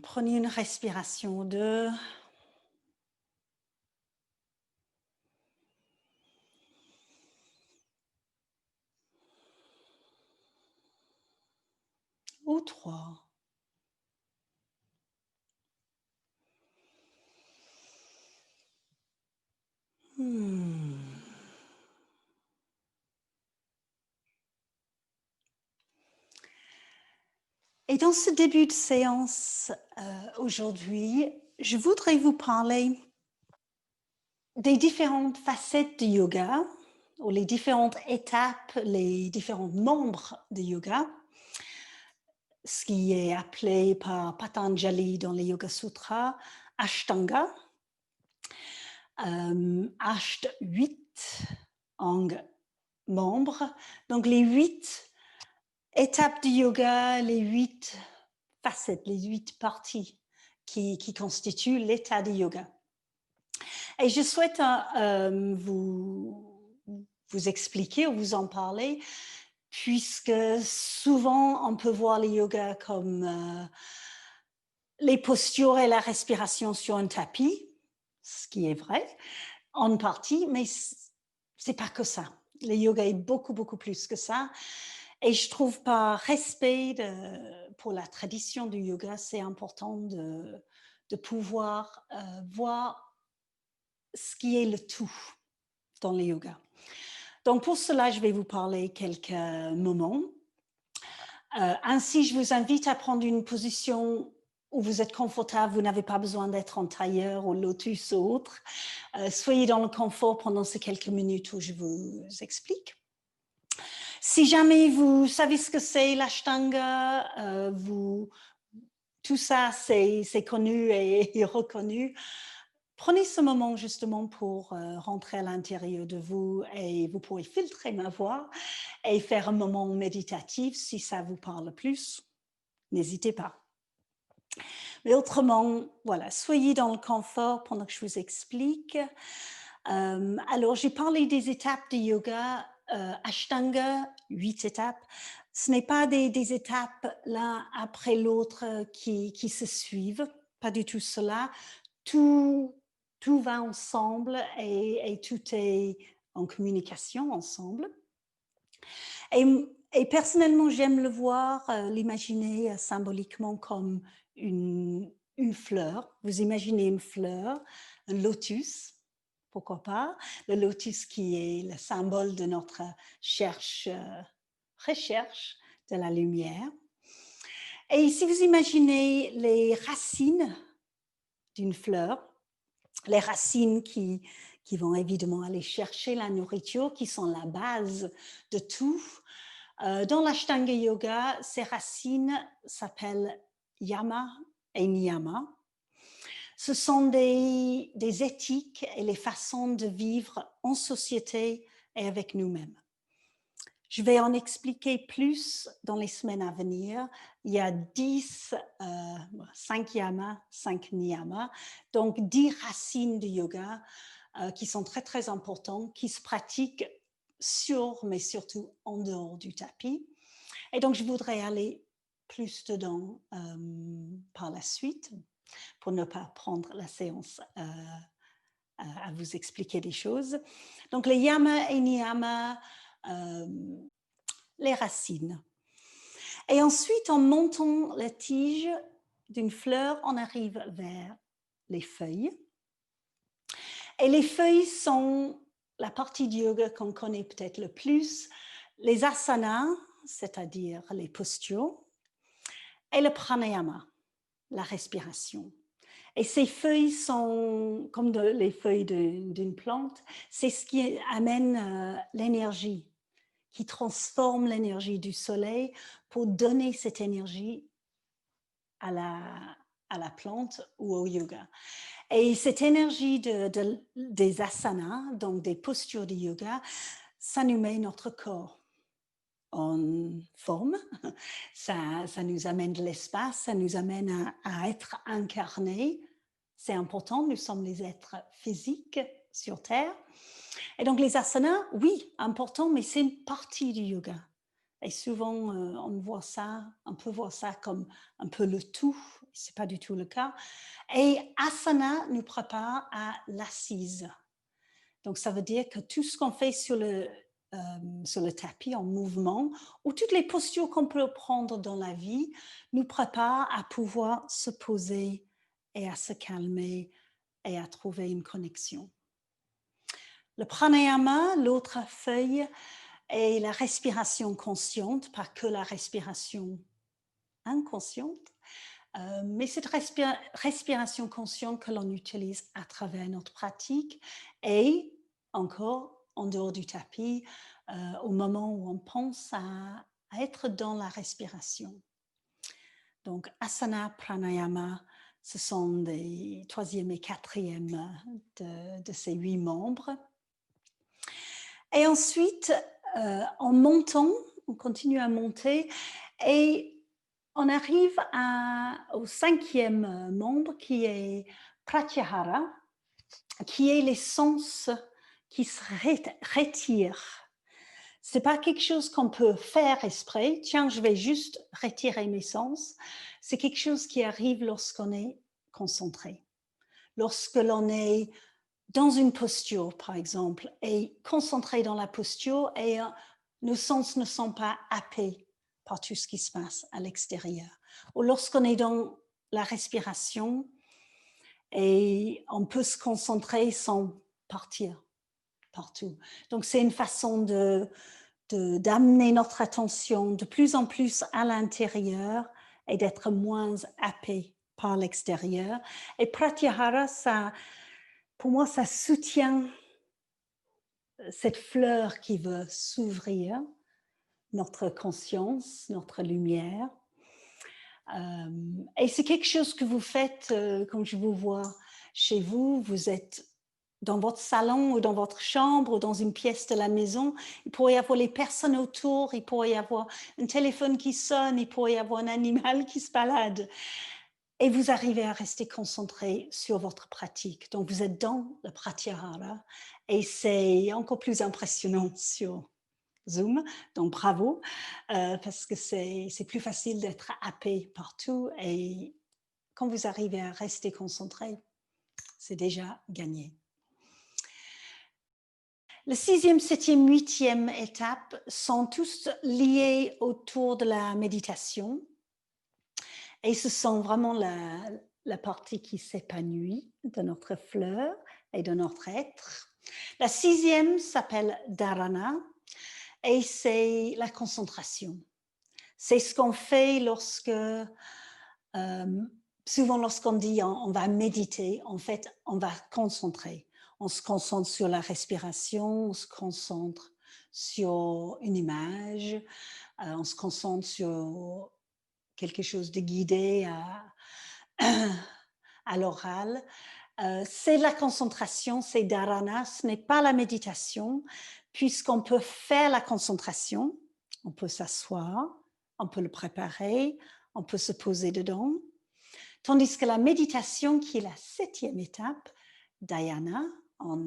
Prenez une respiration de 3. Et dans ce début de séance aujourd'hui, je voudrais vous parler des différentes facettes du yoga, ou les différentes étapes, les différents membres du yoga, ce qui est appelé par Patanjali dans les Yoga Sutras Ashtanga, Asht 8 membres. Donc les 8 étapes du yoga, les 8 facettes, les 8 parties qui constituent l'état du yoga. Et je souhaite vous expliquer ou vous en parler, puisque souvent on peut voir le yoga comme les postures et la respiration sur un tapis, ce qui est vrai en partie, mais c'est pas que ça. Le yoga est beaucoup plus que ça. Et je trouve par respect pour la tradition du yoga, c'est important de pouvoir voir ce qui est le tout dans le yoga. Donc pour cela, je vais vous parler quelques moments. Ainsi, je vous invite à prendre une position où vous êtes confortable, vous n'avez pas besoin d'être en tailleur ou lotus ou autre. Soyez dans le confort pendant ces quelques minutes où je vous explique. Si jamais vous savez ce que c'est l'ashtanga, tout ça c'est connu et reconnu, prenez ce moment justement pour rentrer à l'intérieur de vous et vous pourrez filtrer ma voix et faire un moment méditatif si ça vous parle plus. N'hésitez pas. Mais autrement, voilà, soyez dans le confort pendant que je vous explique. Alors, j'ai parlé des étapes du yoga, Ashtanga, 8 étapes. Ce n'est pas des étapes l'un après l'autre qui se suivent, pas du tout cela. Tout va ensemble et tout est en communication ensemble. Et personnellement, j'aime le voir, l'imaginer symboliquement comme une fleur. Vous imaginez une fleur, un lotus, pourquoi pas, le lotus qui est le symbole de notre recherche de la lumière. Et si vous imaginez les racines d'une fleur, les racines qui vont évidemment aller chercher la nourriture, qui sont la base de tout. Dans l'Ashtanga Yoga, ces racines s'appellent Yama et Niyama. Ce sont des éthiques et les façons de vivre en société et avec nous-mêmes. Je vais en expliquer plus dans les semaines à venir. Il y a 5 yamas, 5 niyamas, donc 10 racines du yoga qui sont très importantes, qui se pratiquent sur, mais surtout en dehors du tapis. Et donc, je voudrais aller plus dedans par la suite pour ne pas prendre la séance à vous expliquer des choses. Donc, les yamas et niyamas, les racines. Et ensuite, en montant la tige d'une fleur, on arrive vers les feuilles. Et les feuilles sont la partie du yoga qu'on connaît peut-être le plus, les asanas, c'est-à-dire les postures, et le pranayama, la respiration. Et ces feuilles sont comme les feuilles d'une plante, c'est ce qui amène l'énergie, qui transforme l'énergie du soleil pour donner cette énergie à la plante ou au yoga. Et cette énergie des asanas, donc des postures du yoga, ça nous met notre corps en forme, ça nous amène de l'espace, ça nous amène à être incarnés. C'est important, nous sommes les êtres physiques sur Terre. Et donc les asanas, oui, important, mais c'est une partie du yoga. Et souvent, on peut voir ça comme un peu le tout. Ce n'est pas du tout le cas. Et asana nous prépare à l'assise. Donc, ça veut dire que tout ce qu'on fait sur le tapis en mouvement, ou toutes les postures qu'on peut prendre dans la vie, nous prépare à pouvoir se poser et à se calmer et à trouver une connexion. Le pranayama, l'autre feuille, est la respiration consciente, pas que la respiration inconsciente, mais cette respiration consciente que l'on utilise à travers notre pratique et encore en dehors du tapis, au moment où on pense à être dans la respiration. Donc, asana, pranayama, ce sont des troisième et quatrième de ces 8 membres. Et ensuite, en montant, on continue à monter et on arrive au 5e membre qui est Pratyahara, qui est les sens qui se retirent. Ce n'est pas quelque chose qu'on peut faire exprès. Tiens, je vais juste retirer mes sens. C'est quelque chose qui arrive lorsqu'on est concentré. Lorsque l'on est dans une posture, par exemple, et concentré dans la posture et nos sens ne sont pas happés par tout ce qui se passe à l'extérieur. Ou lorsqu'on est dans la respiration et on peut se concentrer sans partir partout. Donc, c'est une façon d'amener notre attention de plus en plus à l'intérieur et d'être moins happé par l'extérieur. Et Pratyahara, pour moi, ça soutient cette fleur qui veut s'ouvrir, notre conscience, notre lumière. Et c'est quelque chose que vous faites, comme je vous vois chez vous, vous êtes dans votre salon ou dans votre chambre ou dans une pièce de la maison, il pourrait y avoir les personnes autour, il pourrait y avoir un téléphone qui sonne, il pourrait y avoir un animal qui se balade. Et vous arrivez à rester concentré sur votre pratique. Donc, vous êtes dans le Pratyahara et c'est encore plus impressionnant sur Zoom. Donc, bravo, parce que c'est plus facile d'être happé partout et quand vous arrivez à rester concentré, c'est déjà gagné. Le 6e, 7e, 8e étape sont tous liés autour de la méditation. Et ce sont vraiment la partie qui s'épanouit de notre fleur et de notre être. La 6e s'appelle Dharana et c'est la concentration. C'est ce qu'on fait souvent lorsqu'on dit on va méditer, en fait, on va concentrer. On se concentre sur la respiration, on se concentre sur une image, on se concentre sur quelque chose de guidé à l'oral. C'est la concentration, c'est dharana, ce n'est pas la méditation, puisqu'on peut faire la concentration, on peut s'asseoir, on peut le préparer, on peut se poser dedans. Tandis que la méditation, qui est la 7e étape, dhyana en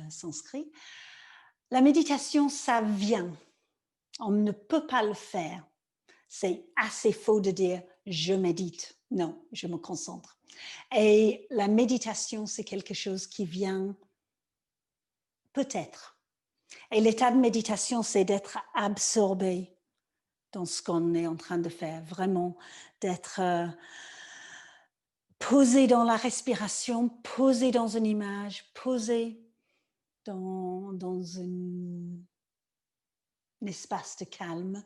sanskrit, la méditation, ça vient. On ne peut pas le faire. C'est assez faux de dire « je médite ». Non, je me concentre. Et la méditation, c'est quelque chose qui vient peut-être. Et l'état de méditation, c'est d'être absorbé dans ce qu'on est en train de faire, vraiment d'être posé dans la respiration, posé dans une image, posé dans un espace de calme,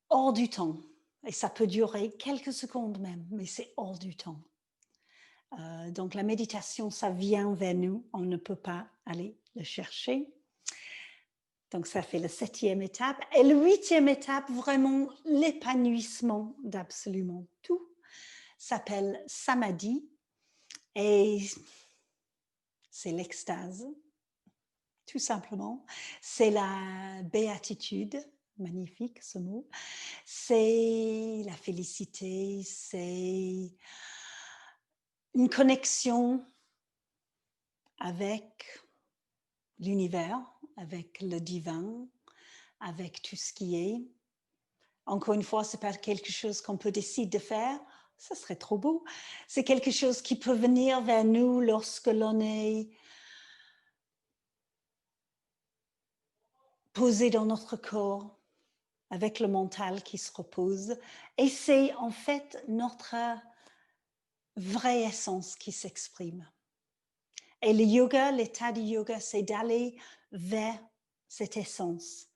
hors du temps. Et ça peut durer quelques secondes même, mais c'est hors du temps. Donc la méditation, ça vient vers nous, on ne peut pas aller le chercher. Donc ça fait la 7e étape. Et la 8e étape, vraiment l'épanouissement d'absolument tout, s'appelle samadhi. Et c'est l'extase, tout simplement. C'est la béatitude, magnifique ce mot. C'est la félicité, c'est une connexion avec l'univers, avec le divin, avec tout ce qui est. Encore une fois, ce n'est pas quelque chose qu'on peut décider de faire. Ça serait trop beau. C'est quelque chose qui peut venir vers nous lorsque l'on est posé dans notre corps, avec le mental qui se repose. Et c'est en fait notre vraie essence qui s'exprime. Et le yoga, l'état du yoga, c'est d'aller vers cette essence,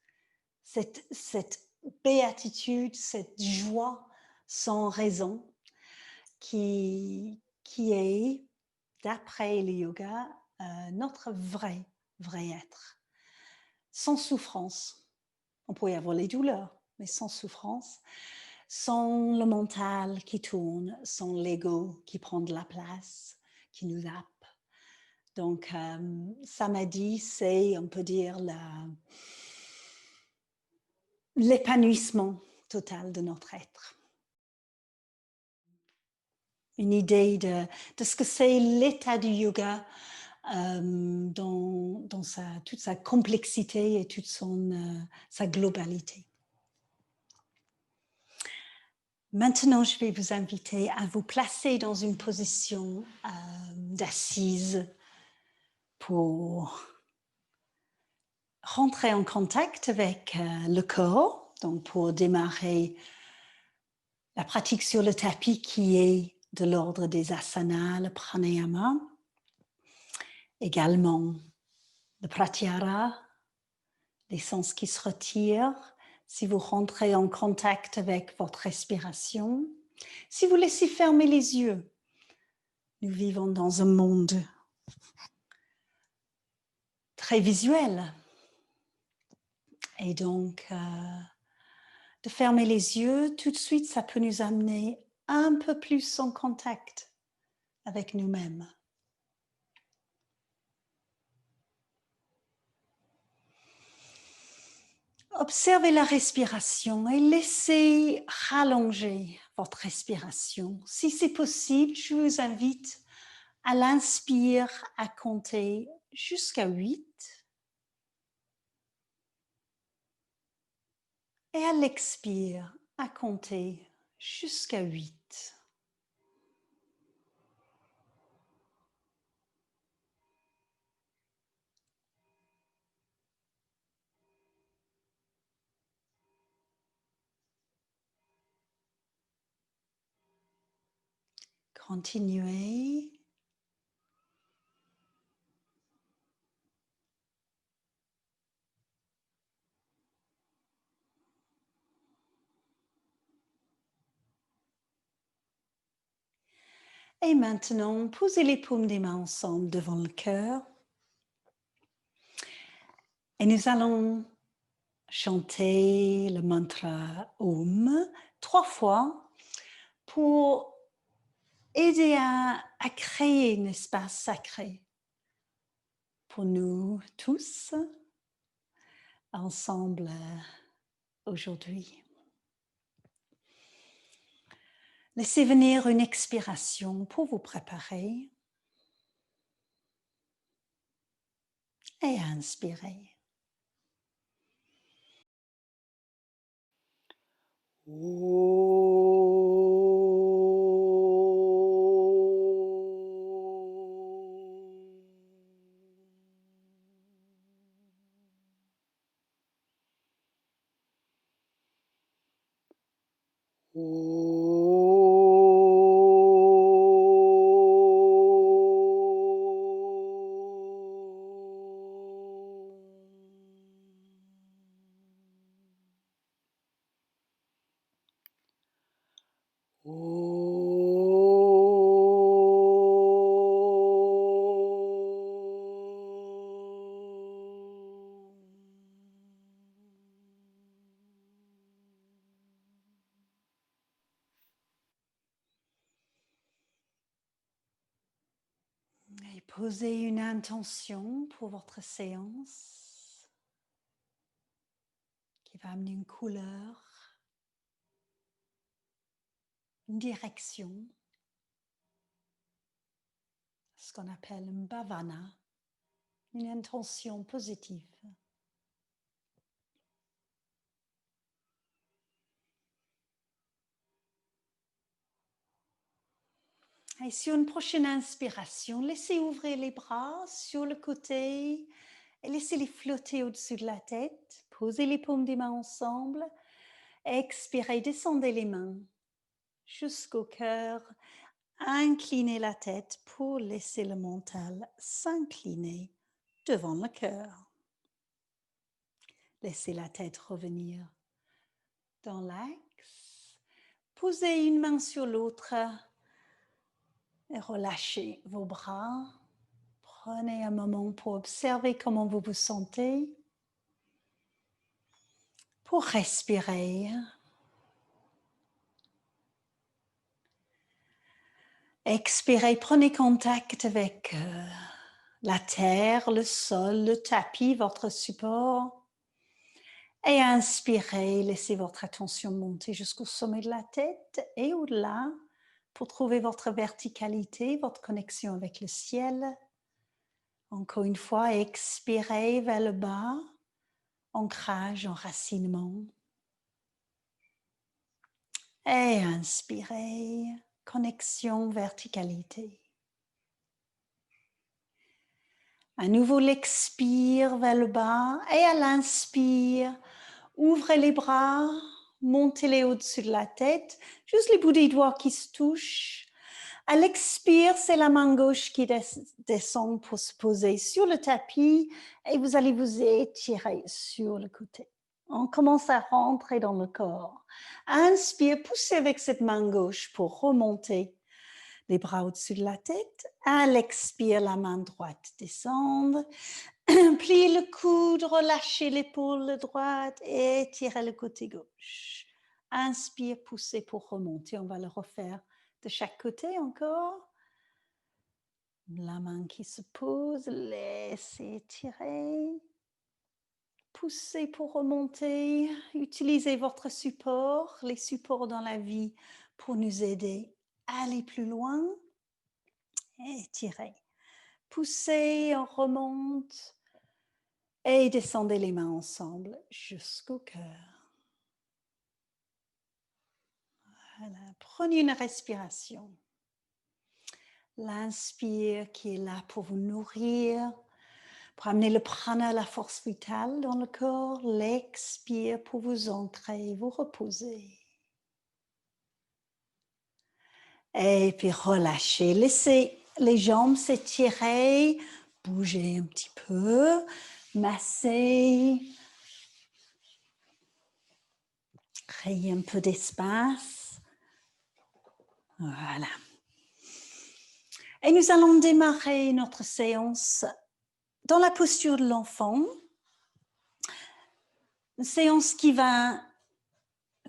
cette béatitude, cette joie sans raison qui est, d'après le yoga, notre vrai être. Sans souffrance. On peut y avoir les douleurs, mais sans souffrance, sans le mental qui tourne, sans l'ego qui prend de la place, qui nous happe. Donc, samadhi, c'est, on peut dire, l'épanouissement total de notre être. Une idée de ce que c'est l'état du yoga dans toute sa complexité et toute sa globalité. Maintenant, je vais vous inviter à vous placer dans une position d'assise pour rentrer en contact avec le corps, donc pour démarrer la pratique sur le tapis qui est de l'ordre des asanas, le pranayama, également le pratyahara, les sens qui se retirent. Si vous rentrez en contact avec votre respiration, si vous laissez fermer les yeux, nous vivons dans un monde très visuel. Et donc, de fermer les yeux, tout de suite, ça peut nous amener un peu plus en contact avec nous-mêmes. Observez la respiration et laissez rallonger votre respiration. Si c'est possible, je vous invite à l'inspire à compter jusqu'à 8 et à l'expire à compter jusqu'à 8. Continuez. Et maintenant, posez les paumes des mains ensemble devant le cœur. Et nous allons chanter le mantra Om 3 fois pour aider à créer un espace sacré pour nous tous ensemble aujourd'hui. Laissez venir une expiration pour vous préparer et inspirez. Et posez une intention pour votre séance qui va amener une couleur, une direction, ce qu'on appelle une bhavana, une intention positive. Et sur une prochaine inspiration, laissez ouvrir les bras sur le côté et laissez-les flotter au-dessus de la tête. Posez les paumes des mains ensemble. Expirez, descendez les mains jusqu'au cœur. Inclinez la tête pour laisser le mental s'incliner devant le cœur. Laissez la tête revenir dans l'axe. Posez une main sur l'autre et relâchez vos bras. Prenez un moment pour observer comment vous vous sentez. Pour respirer. Expirez, prenez contact avec la terre, le sol, le tapis, votre support. Et inspirez, laissez votre attention monter jusqu'au sommet de la tête et au-delà pour trouver votre verticalité, votre connexion avec le ciel. Encore une fois, expirez vers le bas, ancrage, enracinement. Et inspirez, connexion, verticalité. À nouveau, l'expire vers le bas et à l'inspire, ouvrez les bras, montez-les au-dessus de la tête, juste les bouts des doigts qui se touchent. À l'expire, c'est la main gauche qui descend pour se poser sur le tapis et vous allez vous étirer sur le côté. On commence à rentrer dans le corps. Inspire, poussez avec cette main gauche pour remonter les bras au-dessus de la tête. À l'expire, la main droite descend. Pliez le coude, relâchez l'épaule droite et étirez le côté gauche. Inspire, poussez pour remonter. On va le refaire de chaque côté encore. La main qui se pose, laissez étirer. Poussez pour remonter. Utilisez votre support, les supports dans la vie pour nous aider à aller plus loin. Étirez. Poussez, on remonte. Et descendez les mains ensemble jusqu'au cœur. Voilà. Prenez une respiration. L'inspire qui est là pour vous nourrir, pour amener le prana, la force vitale dans le corps. L'expire pour vous ancrer, vous reposer. Et puis relâchez. Laissez les jambes s'étirer, bougez un petit peu, massez. Créez un peu d'espace. Voilà. Et nous allons démarrer notre séance dans la posture de l'enfant. Une séance qui va,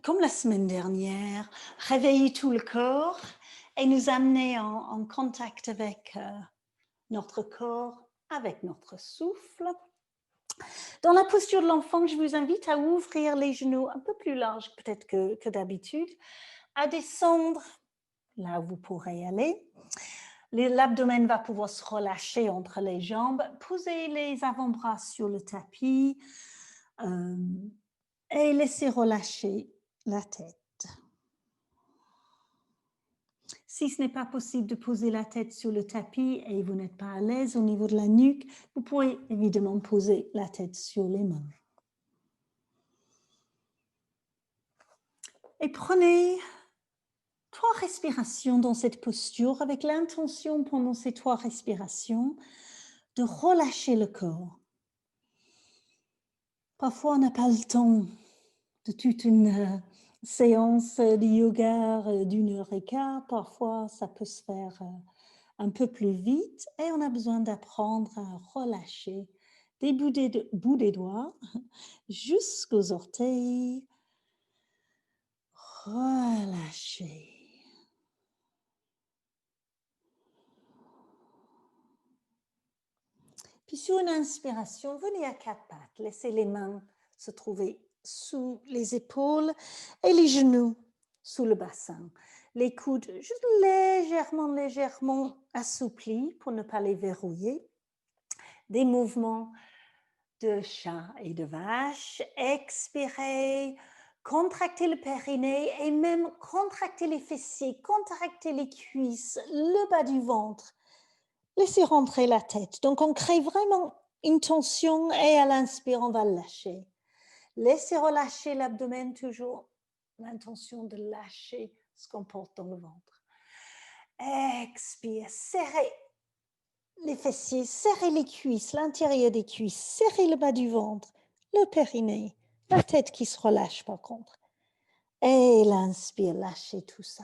comme la semaine dernière, réveiller tout le corps et nous amener en contact avec notre corps, avec notre souffle. Dans la posture de l'enfant, je vous invite à ouvrir les genoux un peu plus larges peut-être que d'habitude, à descendre là où vous pourrez aller. L'abdomen va pouvoir se relâcher entre les jambes. Posez les avant-bras sur le tapis et laissez relâcher la tête. Si ce n'est pas possible de poser la tête sur le tapis et vous n'êtes pas à l'aise au niveau de la nuque, vous pouvez évidemment poser la tête sur les mains. Et prenez 3 respirations dans cette posture avec l'intention pendant ces 3 respirations de relâcher le corps. Parfois, on n'a pas le temps de toute une séance de yoga d'1h15. Parfois, ça peut se faire un peu plus vite et on a besoin d'apprendre à relâcher des bouts des doigts jusqu'aux orteils. Relâcher. Puis sur une inspiration, venez à 4 pattes. Laissez les mains se trouver sous les épaules et les genoux sous le bassin. Les coudes juste légèrement assouplis pour ne pas les verrouiller. Des mouvements de chat et de vache. Expirez, Contractez le périnée et même contractez les fessiers, contractez les cuisses, le bas du ventre. Laissez rentrer la tête. Donc, on crée vraiment une tension et à l'inspire, on va lâcher. Laissez relâcher l'abdomen toujours. L'intention de lâcher ce qu'on porte dans le ventre. Expire, serrez les fessiers, serrez les cuisses, l'intérieur des cuisses, serrez le bas du ventre, le périnée, la tête qui se relâche par contre. Et l'inspire, lâchez tout ça.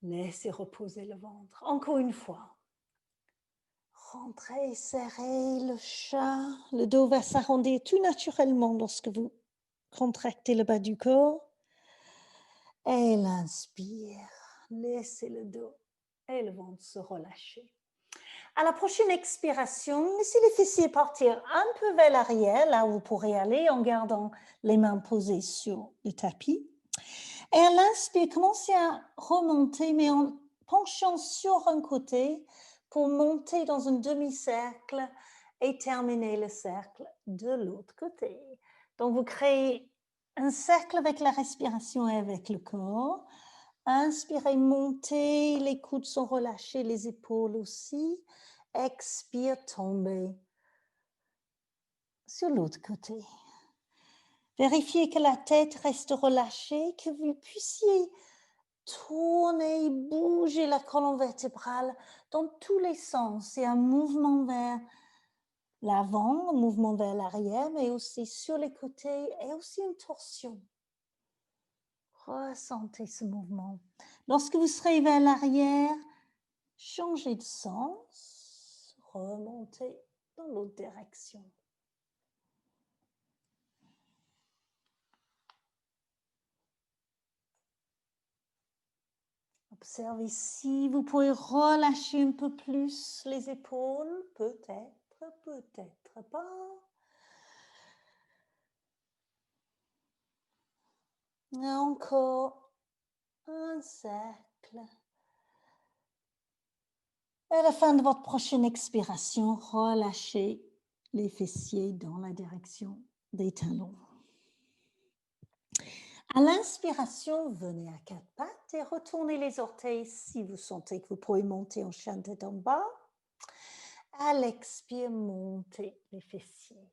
Laissez reposer le ventre. Encore une fois. Rentrez, serrez le chat. Le dos va s'arrondir tout naturellement lorsque vous contractez le bas du corps. Et l'inspire. Laissez le dos et le ventre se relâcher. À la prochaine expiration, laissez les fessiers partir un peu vers l'arrière, là où vous pourrez aller en gardant les mains posées sur le tapis. Et à l'inspire, commencez à remonter, mais en penchant sur un côté pour monter dans un demi-cercle et terminer le cercle de l'autre côté. Donc, vous créez un cercle avec la respiration et avec le corps. Inspirez, montez, les coudes sont relâchés, les épaules aussi. Expire, tombez sur l'autre côté. Vérifiez que la tête reste relâchée, que vous puissiez tourner, bouger la colonne vertébrale dans tous les sens. C'est un mouvement vers l'avant, un mouvement vers l'arrière, mais aussi sur les côtés et aussi une torsion. Ressentez ce mouvement. Lorsque vous serez vers l'arrière, changez de sens, remontez dans l'autre direction. Observez ici, vous pouvez relâcher un peu plus les épaules, peut-être, peut-être pas. Et encore un cercle. Et à la fin de votre prochaine expiration, relâchez les fessiers dans la direction des talons. À l'inspiration, venez à quatre pattes et retournez les orteils si vous sentez que vous pouvez monter en chien de tête en bas. À l'expire, montez les fessiers.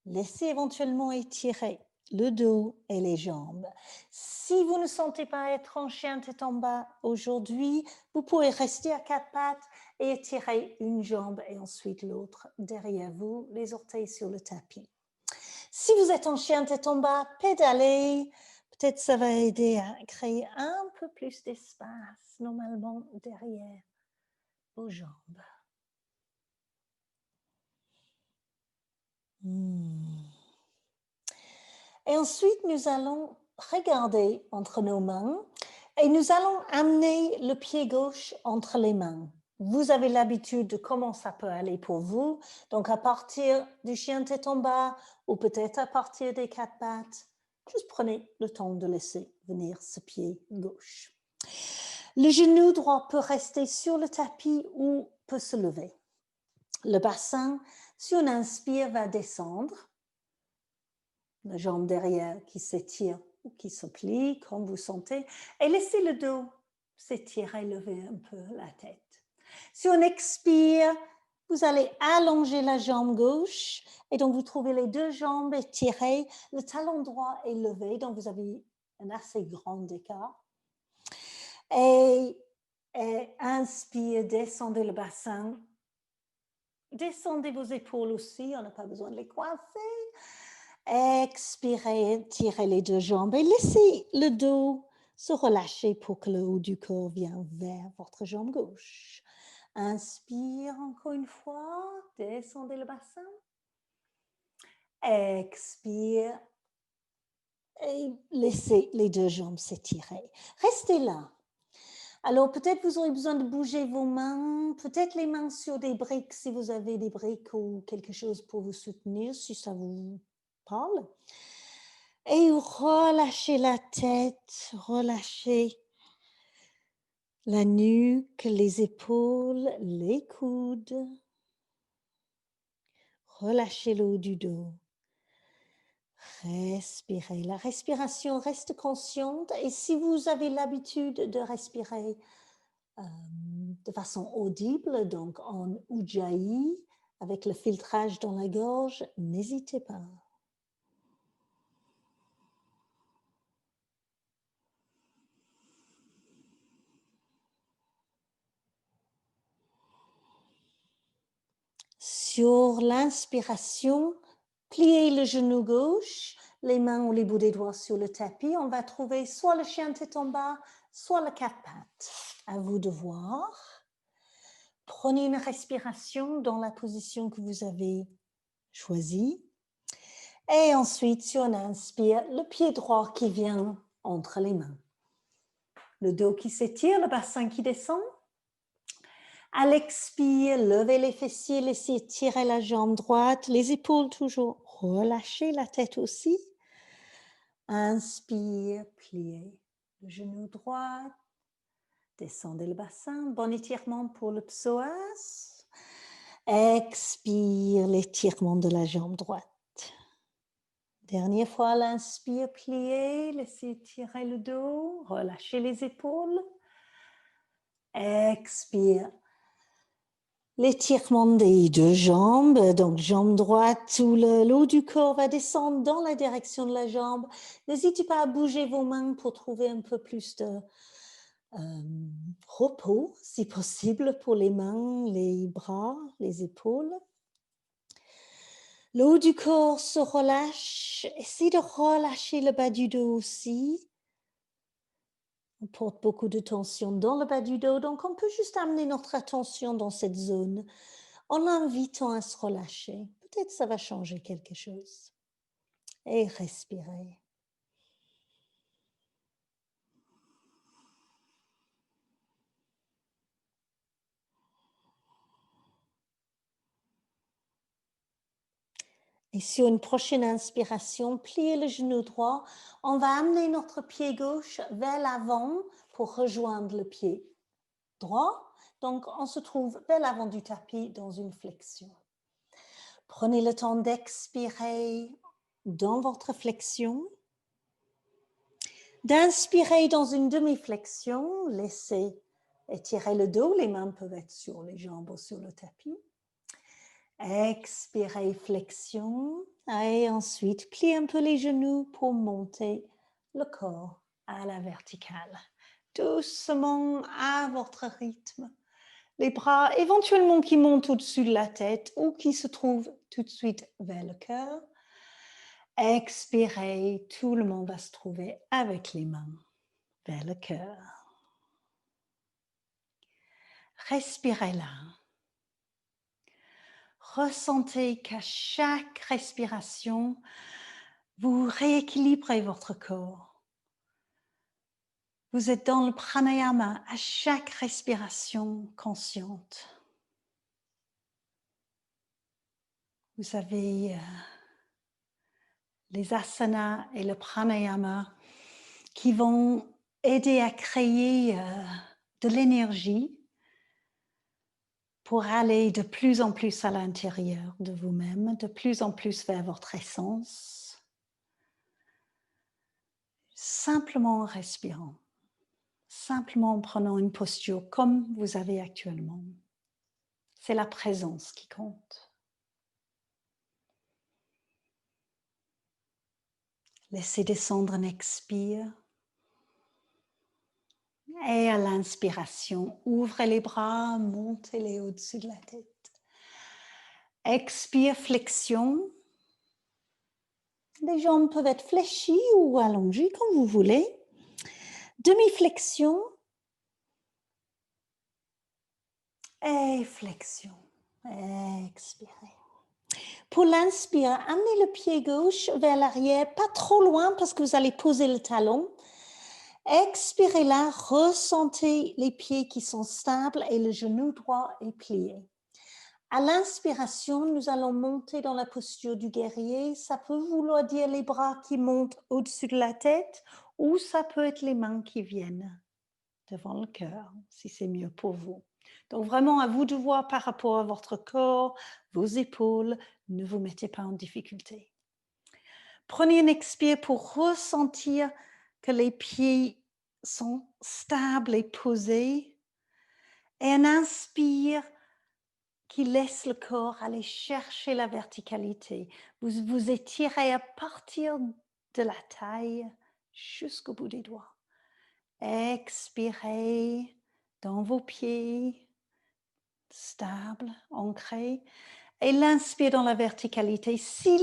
Laissez éventuellement étirer le dos et les jambes. Si vous ne sentez pas être en chien tête en bas aujourd'hui, vous pouvez rester à quatre pattes et étirer une jambe et ensuite l'autre derrière vous, les orteils sur le tapis. Si vous êtes en chien tête en bas, pédalez. Peut-être ça va aider à créer un peu plus d'espace normalement derrière vos jambes. Et ensuite, nous allons regarder entre nos mains et nous allons amener le pied gauche entre les mains. Vous avez l'habitude de comment ça peut aller pour vous. Donc, à partir du chien tête en bas ou peut-être à partir des quatre pattes, juste prenez le temps de laisser venir ce pied gauche. Le genou droit peut rester sur le tapis ou peut se lever. Le bassin, si on inspire, va descendre. La jambe derrière qui s'étire ou qui se plie, comme vous sentez. Et laissez le dos s'étirer, lever un peu la tête. Si on expire, vous allez allonger la jambe gauche et donc vous trouvez les deux jambes étirées. Le talon droit est levé, donc vous avez un assez grand écart. Et inspire, descendez le bassin. Descendez vos épaules aussi, on n'a pas besoin de les coincer. Expirez, tirez les deux jambes et laissez le dos se relâcher pour que le haut du corps vienne vers votre jambe gauche. Inspire encore une fois, descendez le bassin. Expire et laissez les deux jambes s'étirer. Restez là. Alors, peut-être vous aurez besoin de bouger vos mains, peut-être les mains sur des briques si vous avez des briques ou quelque chose pour vous soutenir, si ça vous parle. Et relâchez la tête, relâchez la nuque, les épaules, les coudes. Relâchez le haut du dos. Respirez. La respiration reste consciente et si vous avez l'habitude de respirer de façon audible, donc en ujjayi, avec le filtrage dans la gorge, n'hésitez pas. Sur l'inspiration, pliez le genou gauche, les mains ou les bouts des doigts sur le tapis. On va trouver soit le chien tête en bas, soit le quatre pattes. À vous de voir. Prenez une respiration dans la position que vous avez choisie. Et ensuite, si on inspire, le pied droit qui vient entre les mains. Le dos qui s'étire, le bassin qui descend. À l'expire, levez les fessiers, laissez tirer la jambe droite, les épaules toujours. Relâchez la tête aussi. Inspire, pliez le genou droit. Descendez le bassin. Bon étirement pour le psoas. Expire l'étirement de la jambe droite. Dernière fois, l'inspire, pliez, laissez tirer le dos, relâchez les épaules. Expire. L'étirement des deux jambes, donc jambe droite où le haut du corps va descendre dans la direction de la jambe. N'hésitez pas à bouger vos mains pour trouver un peu plus de repos, si possible, pour les mains, les bras, les épaules. Le haut du corps se relâche. Essayez de relâcher le bas du dos aussi. On porte beaucoup de tension dans le bas du dos, donc on peut juste amener notre attention dans cette zone en l'invitant à se relâcher. Peut-être ça va changer quelque chose. Et respirez. Et sur une prochaine inspiration, pliez le genou droit. On va amener notre pied gauche vers l'avant pour rejoindre le pied droit. Donc, on se trouve vers l'avant du tapis dans une flexion. Prenez le temps d'expirer dans votre flexion. D'inspirer dans une demi-flexion. Laissez étirer le dos. Les mains peuvent être sur les jambes ou sur le tapis. Expirez, flexion. Et ensuite, pliez un peu les genoux pour monter le corps à la verticale. Doucement, à votre rythme. Les bras éventuellement qui montent au-dessus de la tête ou qui se trouvent tout de suite vers le cœur. Expirez, tout le monde va se trouver avec les mains vers le cœur. Respirez là. Ressentez qu'à chaque respiration, vous rééquilibrez votre corps. Vous êtes dans le pranayama à chaque respiration consciente. Vous avez les asanas et le pranayama qui vont aider à créer de l'énergie pour aller de plus en plus à l'intérieur de vous-même, de plus en plus vers votre essence, simplement en respirant, simplement en prenant une posture comme vous avez actuellement. C'est la présence qui compte. Laissez descendre un expire. Et à l'inspiration, ouvrez les bras, montez-les au-dessus de la tête. Expire, flexion. Les jambes peuvent être fléchies ou allongées, comme vous voulez. Demi-flexion. Et flexion. Expirez. Pour l'inspire, amenez le pied gauche vers l'arrière, pas trop loin parce que vous allez poser le talon. Expirez là, ressentez les pieds qui sont stables et le genou droit est plié. À l'inspiration, nous allons monter dans la posture du guerrier. Ça peut vouloir dire les bras qui montent au-dessus de la tête ou ça peut être les mains qui viennent devant le cœur, si c'est mieux pour vous. Donc vraiment, à vous de voir par rapport à votre corps, vos épaules, ne vous mettez pas en difficulté. Prenez une expire pour ressentir que les pieds sont stables et posés. Et un inspire qui laisse le corps aller chercher la verticalité. Vous vous étirez à partir de la taille jusqu'au bout des doigts. Expirez dans vos pieds, stable, ancré. Et l'inspire dans la verticalité. Si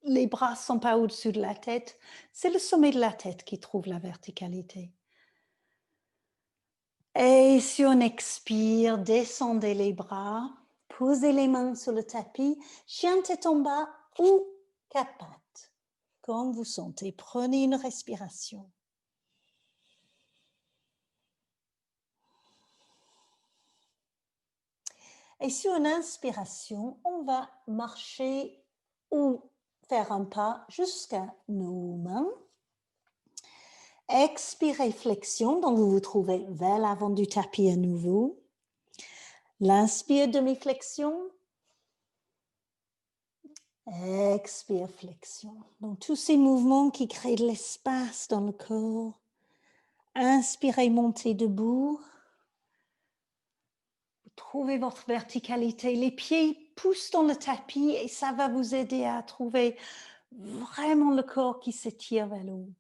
les bras ne sont pas au-dessus de la tête, c'est le sommet de la tête qui trouve la verticalité. Et si on expire, descendez les bras, posez les mains sur le tapis, chien tête en bas ou quatre pattes. Comme vous sentez, prenez une respiration. Et sur une inspiration, on va marcher ou faire un pas jusqu'à nos mains. Expirez, flexion, donc vous vous trouvez vers l'avant du tapis à nouveau. L'inspire, demi-flexion. Expire, flexion. Donc tous ces mouvements qui créent de l'espace dans le corps. Inspirez, montez debout. Trouvez votre verticalité. Les pieds poussent dans le tapis et ça va vous aider à trouver vraiment le corps qui s'étire vers le haut.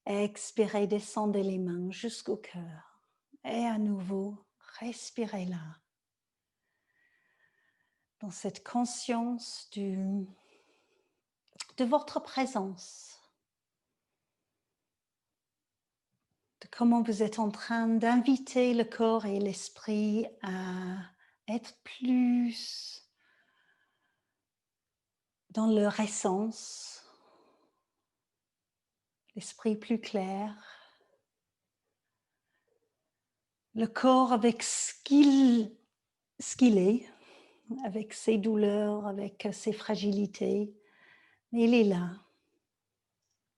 Expirez, descendez les mains jusqu'au cœur. Et à nouveau, respirez là. Dans cette conscience de votre présence. De comment vous êtes en train d'inviter le corps et l'esprit à être plus dans leur essence, l'esprit plus clair, le corps avec ce qu'il est, avec ses douleurs, avec ses fragilités, mais il est là,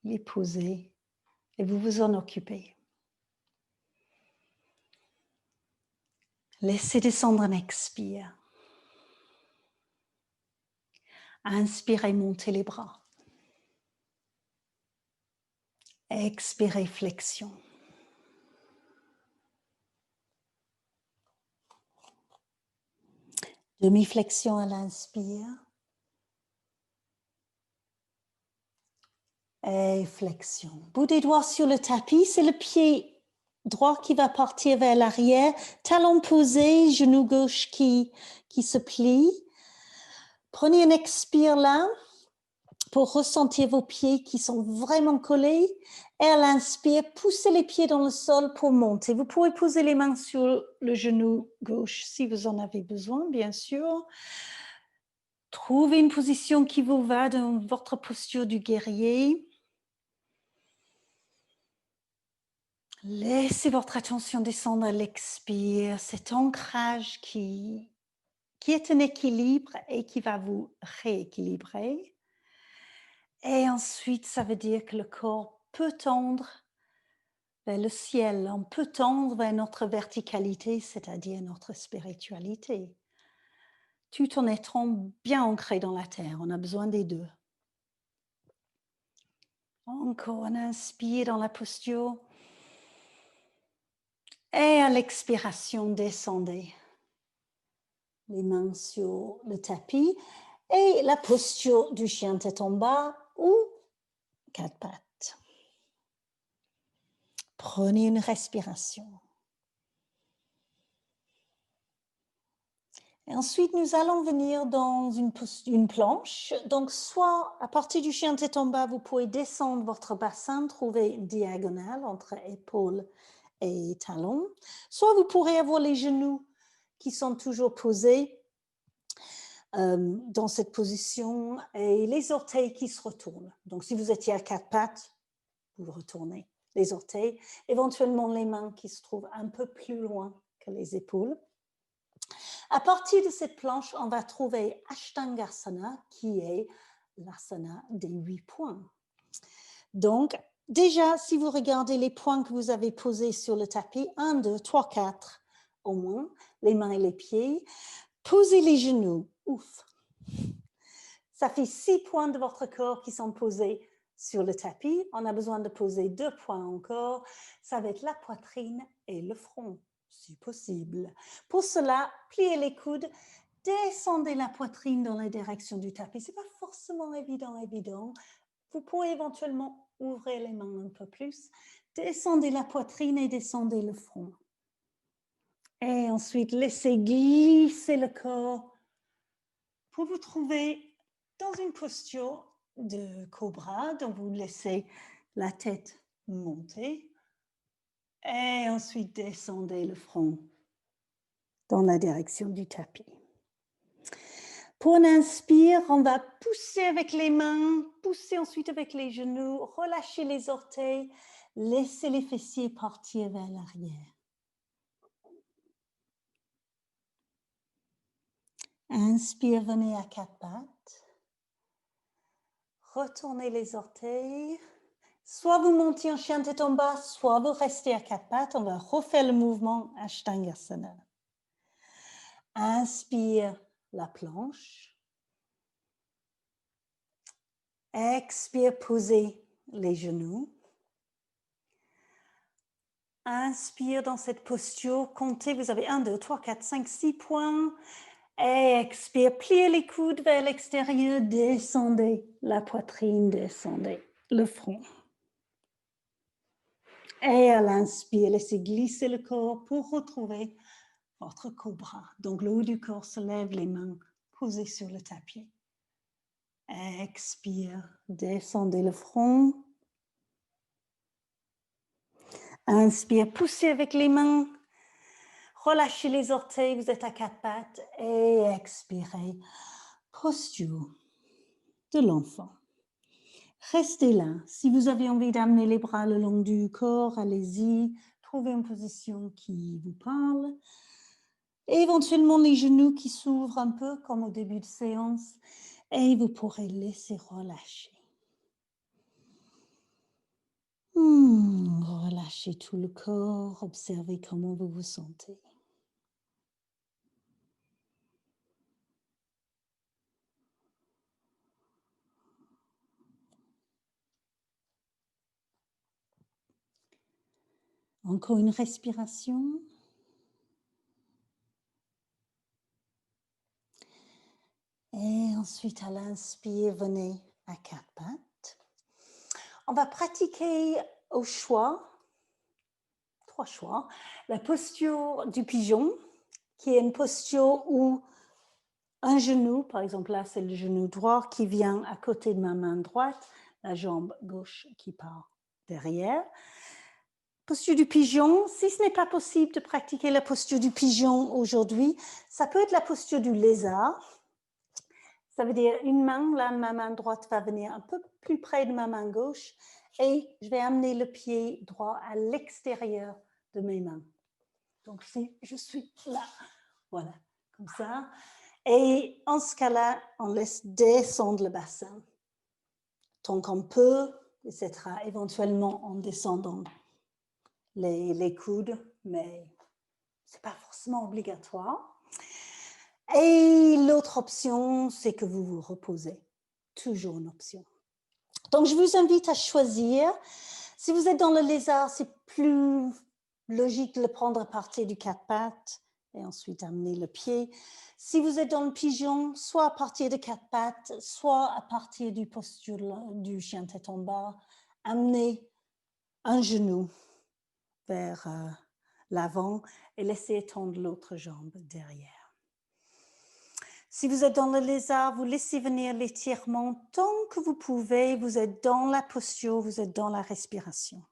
il est posé et vous vous en occupez. Laissez descendre un expire. Inspirez, montez les bras. Expirez, flexion. Demi-flexion à l'inspire. Et flexion. Bout des doigts sur le tapis, c'est le pied droit qui va partir vers l'arrière. Talon posé, genou gauche qui se plie. Prenez un expire là pour ressentir vos pieds qui sont vraiment collés. Et à l'inspire, poussez les pieds dans le sol pour monter. Vous pouvez poser les mains sur le genou gauche si vous en avez besoin, bien sûr. Trouvez une position qui vous va dans votre posture du guerrier. Laissez votre attention descendre à l'expire, cet ancrage qui est un équilibre et qui va vous rééquilibrer. Et ensuite, ça veut dire que le corps peut tendre vers le ciel, on peut tendre vers notre verticalité, c'est-à-dire notre spiritualité, tout en étant bien ancré dans la terre. On a besoin des deux. Encore un inspire dans la posture. Et à l'expiration, descendez. Les mains sur le tapis et la posture du chien tête en bas ou quatre pattes. Prenez une respiration. Et ensuite, nous allons venir dans une planche. Donc, soit à partir du chien tête en bas, vous pouvez descendre votre bassin, trouver une diagonale entre épaules et talons. Soit vous pourrez avoir les genoux qui sont toujours posés dans cette position et les orteils qui se retournent. Donc, si vous étiez à quatre pattes, vous retournez les orteils, éventuellement les mains qui se trouvent un peu plus loin que les épaules. À partir de cette planche, on va trouver Ashtangasana, qui est l'asana des 8 points. Donc, déjà, si vous regardez les points que vous avez posés sur le tapis, 1, 2, 3, 4 au moins, les mains et les pieds, posez les genoux. Ouf! Ça fait 6 points de votre corps qui sont posés sur le tapis. On a besoin de poser 2 points encore. Ça va être la poitrine et le front, si possible. Pour cela, pliez les coudes, descendez la poitrine dans la direction du tapis. Ce n'est pas forcément évident. Vous pouvez éventuellement ouvrir les mains un peu plus. Descendez la poitrine et descendez le front. Et ensuite, laissez glisser le corps pour vous trouver dans une posture de cobra. Donc, vous laissez la tête monter et ensuite descendez le front dans la direction du tapis. Pour un inspire, on va pousser avec les mains, pousser ensuite avec les genoux, relâcher les orteils, laissez les fessiers partir vers l'arrière. Inspire, venez à 4 pattes. Retournez les orteils. Soit vous montez en chien tête en bas, soit vous restez à 4 pattes. On va refaire le mouvement Ashtangasana. Inspire la planche. Expire, posez les genoux. Inspire dans cette posture. Comptez, vous avez 1, 2, 3, 4, 5, 6 points. Expire, pliez les coudes vers l'extérieur. Descendez la poitrine, descendez le front. Et à l'inspire, laissez glisser le corps pour retrouver votre cobra. Donc, le haut du corps se lève, les mains posées sur le tapis. Expire, descendez le front. Inspire, poussez avec les mains. Relâchez les orteils, vous êtes à 4 pattes. Et expirez, posture de l'enfant. Restez là. Si vous avez envie d'amener les bras le long du corps, allez-y. Trouvez une position qui vous parle. Et éventuellement les genoux qui s'ouvrent un peu comme au début de séance. Et vous pourrez laisser relâcher. Relâchez tout le corps. Observez comment vous vous sentez. Encore une respiration. Et ensuite, à l'inspire, venez à 4 pattes. On va pratiquer au choix, 3 choix, la posture du pigeon, qui est une posture où un genou, par exemple là, c'est le genou droit qui vient à côté de ma main droite, la jambe gauche qui part derrière. Posture du pigeon, si ce n'est pas possible de pratiquer la posture du pigeon aujourd'hui, ça peut être la posture du lézard. Ça veut dire une main, là, ma main droite va venir un peu plus près de ma main gauche et je vais amener le pied droit à l'extérieur de mes mains. Donc, si je suis là, voilà, comme ça. Et en ce cas-là, on laisse descendre le bassin tant qu'on peut, etc. Éventuellement en descendant les coudes, mais ce n'est pas forcément obligatoire. Et l'autre option, c'est que vous vous reposez. Toujours une option. Donc, je vous invite à choisir. Si vous êtes dans le lézard, c'est plus logique de le prendre à partir du 4 pattes et ensuite amener le pied. Si vous êtes dans le pigeon, soit à partir de 4 pattes, soit à partir du posture du chien tête en bas, amenez un genou vers l'avant et laissez étendre l'autre jambe derrière. Si vous êtes dans le lézard, vous laissez venir l'étirement tant que vous pouvez. Vous êtes dans la posture, vous êtes dans la respiration.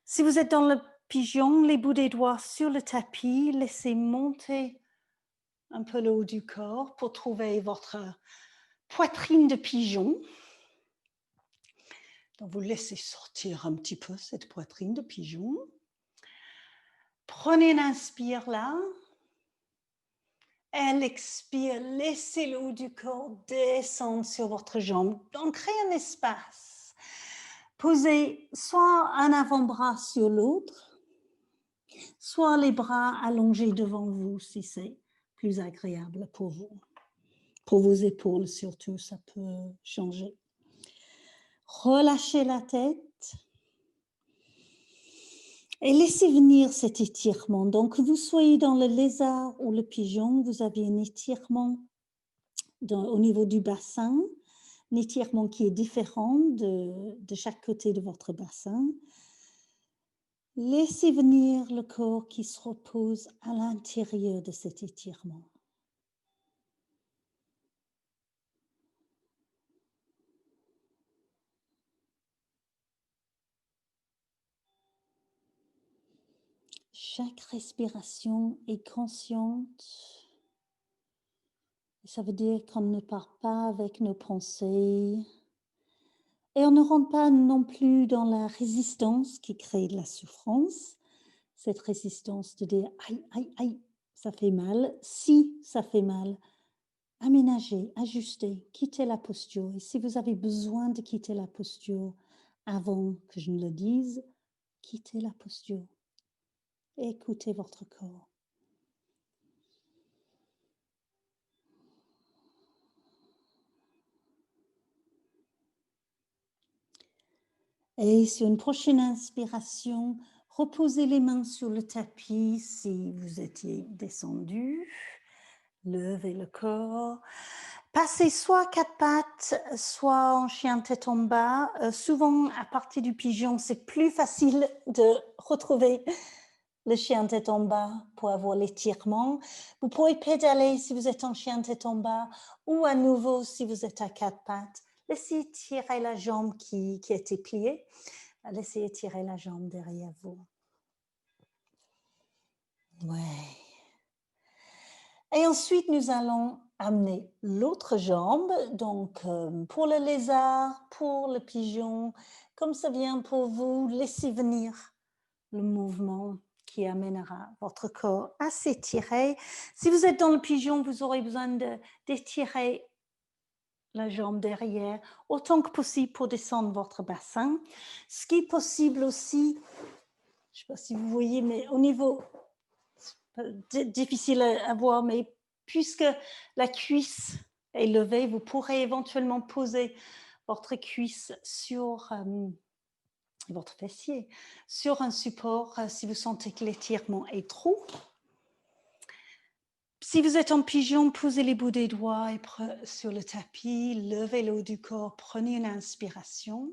Si vous êtes dans le pigeon, les bouts des doigts sur le tapis, laissez monter un peu le haut du corps pour trouver votre poitrine de pigeon. Donc, vous laissez sortir un petit peu cette poitrine de pigeon. Prenez une inspire là. Elle expire, laissez le haut du corps descendre sur votre jambe. Donc, créez un espace. Posez soit un avant-bras sur l'autre, soit les bras allongés devant vous si c'est plus agréable pour vous. Pour vos épaules surtout, ça peut changer. Relâchez la tête. Et laissez venir cet étirement. Donc, que vous soyez dans le lézard ou le pigeon, vous avez un étirement au niveau du bassin, un étirement qui est différent de chaque côté de votre bassin. Laissez venir le corps qui se repose à l'intérieur de cet étirement. Chaque respiration est consciente. Ça veut dire qu'on ne part pas avec nos pensées. Et on ne rentre pas non plus dans la résistance qui crée de la souffrance. Cette résistance de dire « aïe, aïe, aïe, ça fait mal ». Si ça fait mal, aménagez, ajustez, quittez la posture. Et si vous avez besoin de quitter la posture avant que je ne le dise, quittez la posture. Et écoutez votre corps. Et sur une prochaine inspiration, reposez les mains sur le tapis si vous étiez descendu. Levez le corps. Passez soit quatre pattes, soit en chien tête en bas. Souvent, à partir du pigeon, c'est plus facile de retrouver le chien tête en bas pour avoir l'étirement. Vous pouvez pédaler si vous êtes en chien tête en bas ou à nouveau si vous êtes à quatre pattes. Laissez tirer la jambe qui a été pliée. Laissez tirer la jambe derrière vous. Ouais. Et ensuite, nous allons amener l'autre jambe. Donc, pour le lézard, pour le pigeon, comme ça vient pour vous, laissez venir le mouvement qui amènera votre corps à s'étirer. Si vous êtes dans le pigeon, vous aurez besoin d'étirer la jambe derrière autant que possible pour descendre votre bassin. Ce qui est possible aussi, je ne sais pas si vous voyez, mais au niveau, difficile à voir, mais puisque la cuisse est levée, vous pourrez éventuellement poser votre cuisse sur votre fessier, sur un support si vous sentez que l'étirement est trop. Si vous êtes en pigeon, posez les bouts des doigts sur le tapis, levez le haut du corps, prenez une inspiration.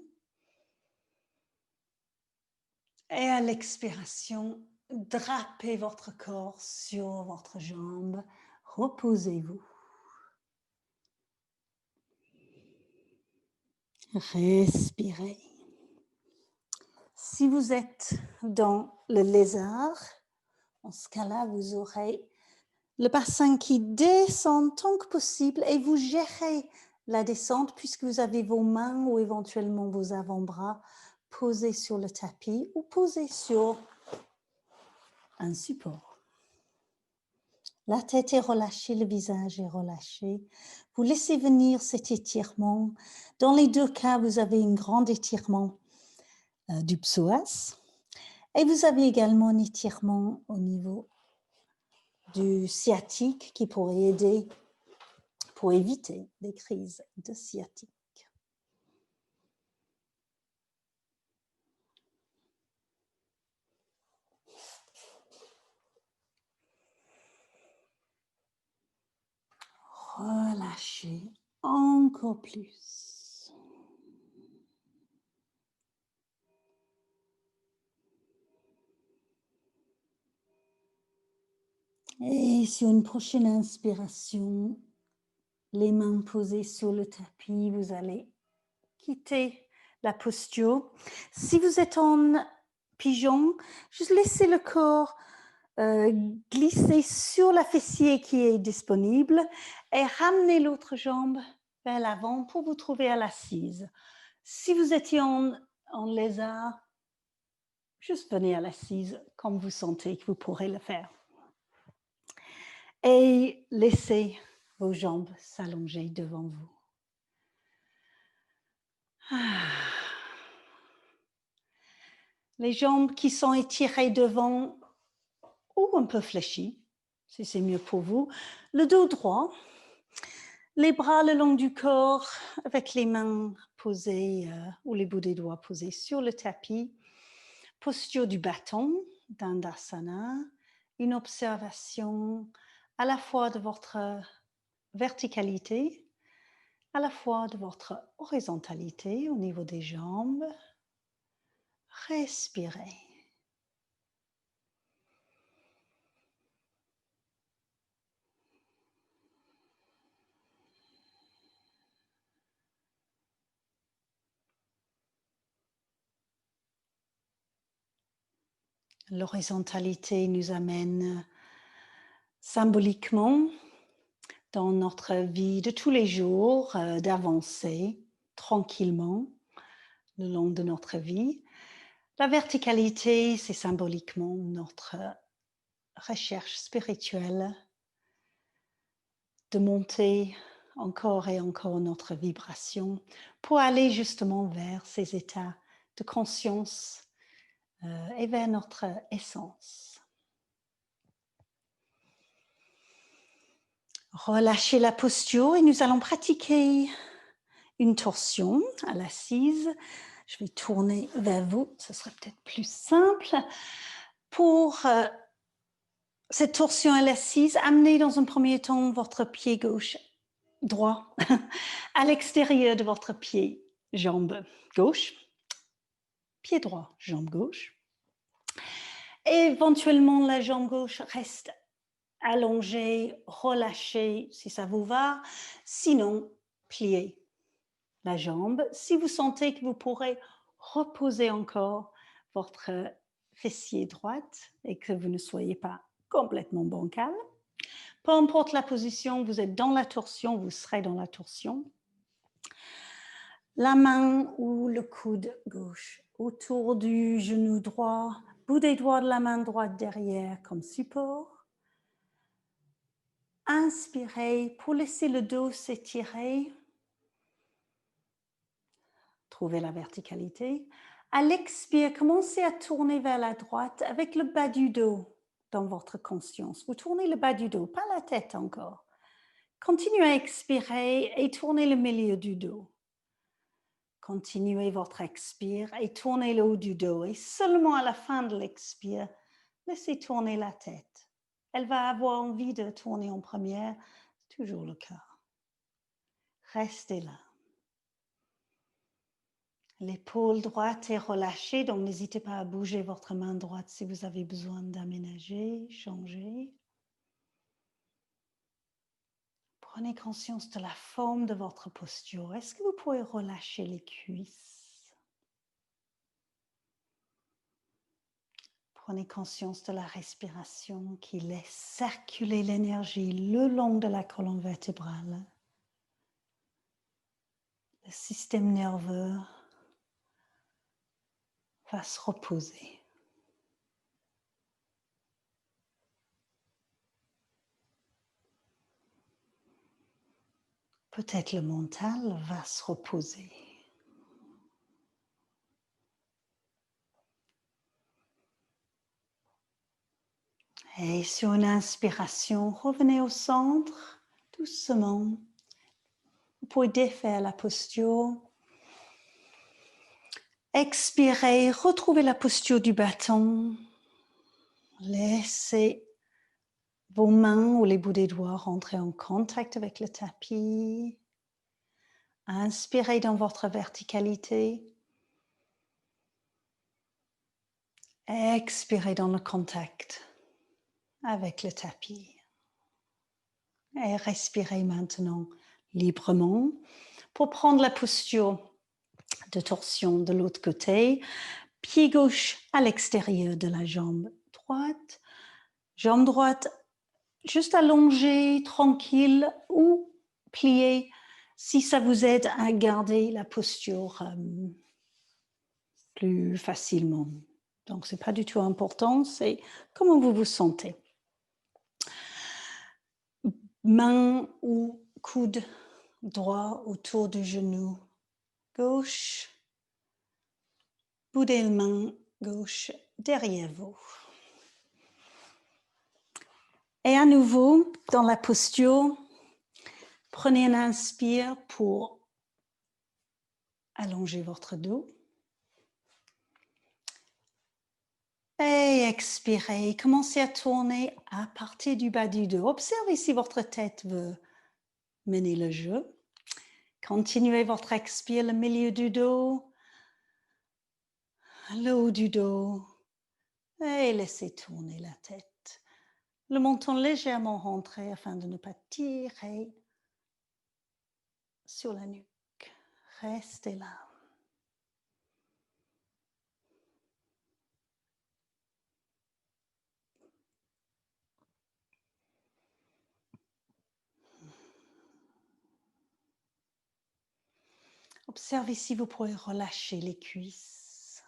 Et à l'expiration, drapez votre corps sur votre jambe, reposez-vous. Respirez. Si vous êtes dans le lézard, en ce cas-là, vous aurez le bassin qui descend tant que possible et vous gérez la descente puisque vous avez vos mains ou éventuellement vos avant-bras posés sur le tapis ou posés sur un support. La tête est relâchée, le visage est relâché. Vous laissez venir cet étirement. Dans les deux cas, vous avez un grand étirement du psoas et vous avez également un étirement au niveau du sciatique qui pourrait aider pour éviter des crises de sciatique. Relâchez encore plus. Et sur une prochaine inspiration, les mains posées sur le tapis, vous allez quitter la posture. Si vous êtes en pigeon, juste laissez le corps glisser sur la fessier qui est disponible et ramenez l'autre jambe vers l'avant pour vous trouver à l'assise. Si vous étiez en lézard, juste venez à l'assise comme vous sentez que vous pourrez le faire. Et laissez vos jambes s'allonger devant vous. Les jambes qui sont étirées devant ou un peu fléchies, si c'est mieux pour vous. Le dos droit. Les bras le long du corps avec les mains posées ou les bouts des doigts posés sur le tapis. Posture du bâton, Dandasana. Une observation à la fois de votre verticalité, à la fois de votre horizontalité au niveau des jambes. Respirez. L'horizontalité nous amène symboliquement dans notre vie de tous les jours d'avancer tranquillement le long de notre vie. La verticalité, c'est symboliquement notre recherche spirituelle de monter encore et encore notre vibration pour aller justement vers ces états de conscience et vers notre essence. Relâchez la posture et nous allons pratiquer une torsion à l'assise. Je vais tourner vers vous, ce sera peut-être plus simple. Pour cette torsion à l'assise, amenez dans un premier temps votre pied gauche, droit, à l'extérieur de votre pied, jambe gauche, pied droit, jambe gauche. Éventuellement, la jambe gauche reste allongée, relâchée si ça vous va. Sinon, pliez la jambe. Si vous sentez que vous pourrez reposer encore votre fessier droite et que vous ne soyez pas complètement bancal, peu importe la position, vous êtes dans la torsion, vous serez dans la torsion. La main ou le coude gauche autour du genou droit, bout des doigts de la main droite derrière comme support. Inspirez pour laisser le dos s'étirer. Trouvez la verticalité. À l'expire, commencez à tourner vers la droite avec le bas du dos dans votre conscience. Vous tournez le bas du dos, pas la tête encore. Continuez à expirer et tournez le milieu du dos. Continuez votre expire et tournez le haut du dos. Et seulement à la fin de l'expire, laissez tourner la tête. Elle va avoir envie de tourner en première. C'est toujours le cas. Restez là. L'épaule droite est relâchée, donc n'hésitez pas à bouger votre main droite si vous avez besoin d'aménager, changer. Prenez conscience de la forme de votre posture. Est-ce que vous pouvez relâcher les cuisses? Prenez conscience de la respiration qui laisse circuler l'énergie le long de la colonne vertébrale. Le système nerveux va se reposer. Peut-être le mental va se reposer. Et sur une inspiration, revenez au centre, doucement. Vous pouvez défaire la posture. Expirez, retrouvez la posture du bâton. Laissez vos mains ou les bouts des doigts rentrer en contact avec le tapis. Inspirez dans votre verticalité. Expirez dans le contact avec le tapis. Et respirez maintenant librement pour prendre la posture de torsion de l'autre côté. Pied gauche à l'extérieur de la jambe droite. Jambe droite juste allongée, tranquille ou pliée si ça vous aide à garder la posture plus facilement. Donc, ce n'est pas du tout important, c'est comment vous vous sentez. Main ou coude droit autour du genou gauche. Bout de main gauche derrière vous. Et à nouveau, dans la posture, Prenez un inspire pour allonger votre dos. Et expirez, commencez à tourner à partir du bas du dos. Observez si votre tête veut mener le jeu. Continuez votre expire, le milieu du dos, le haut du dos. Et laissez tourner la tête. Le menton légèrement rentré afin de ne pas tirer sur la nuque. Restez là. Observez si vous pourrez relâcher les cuisses.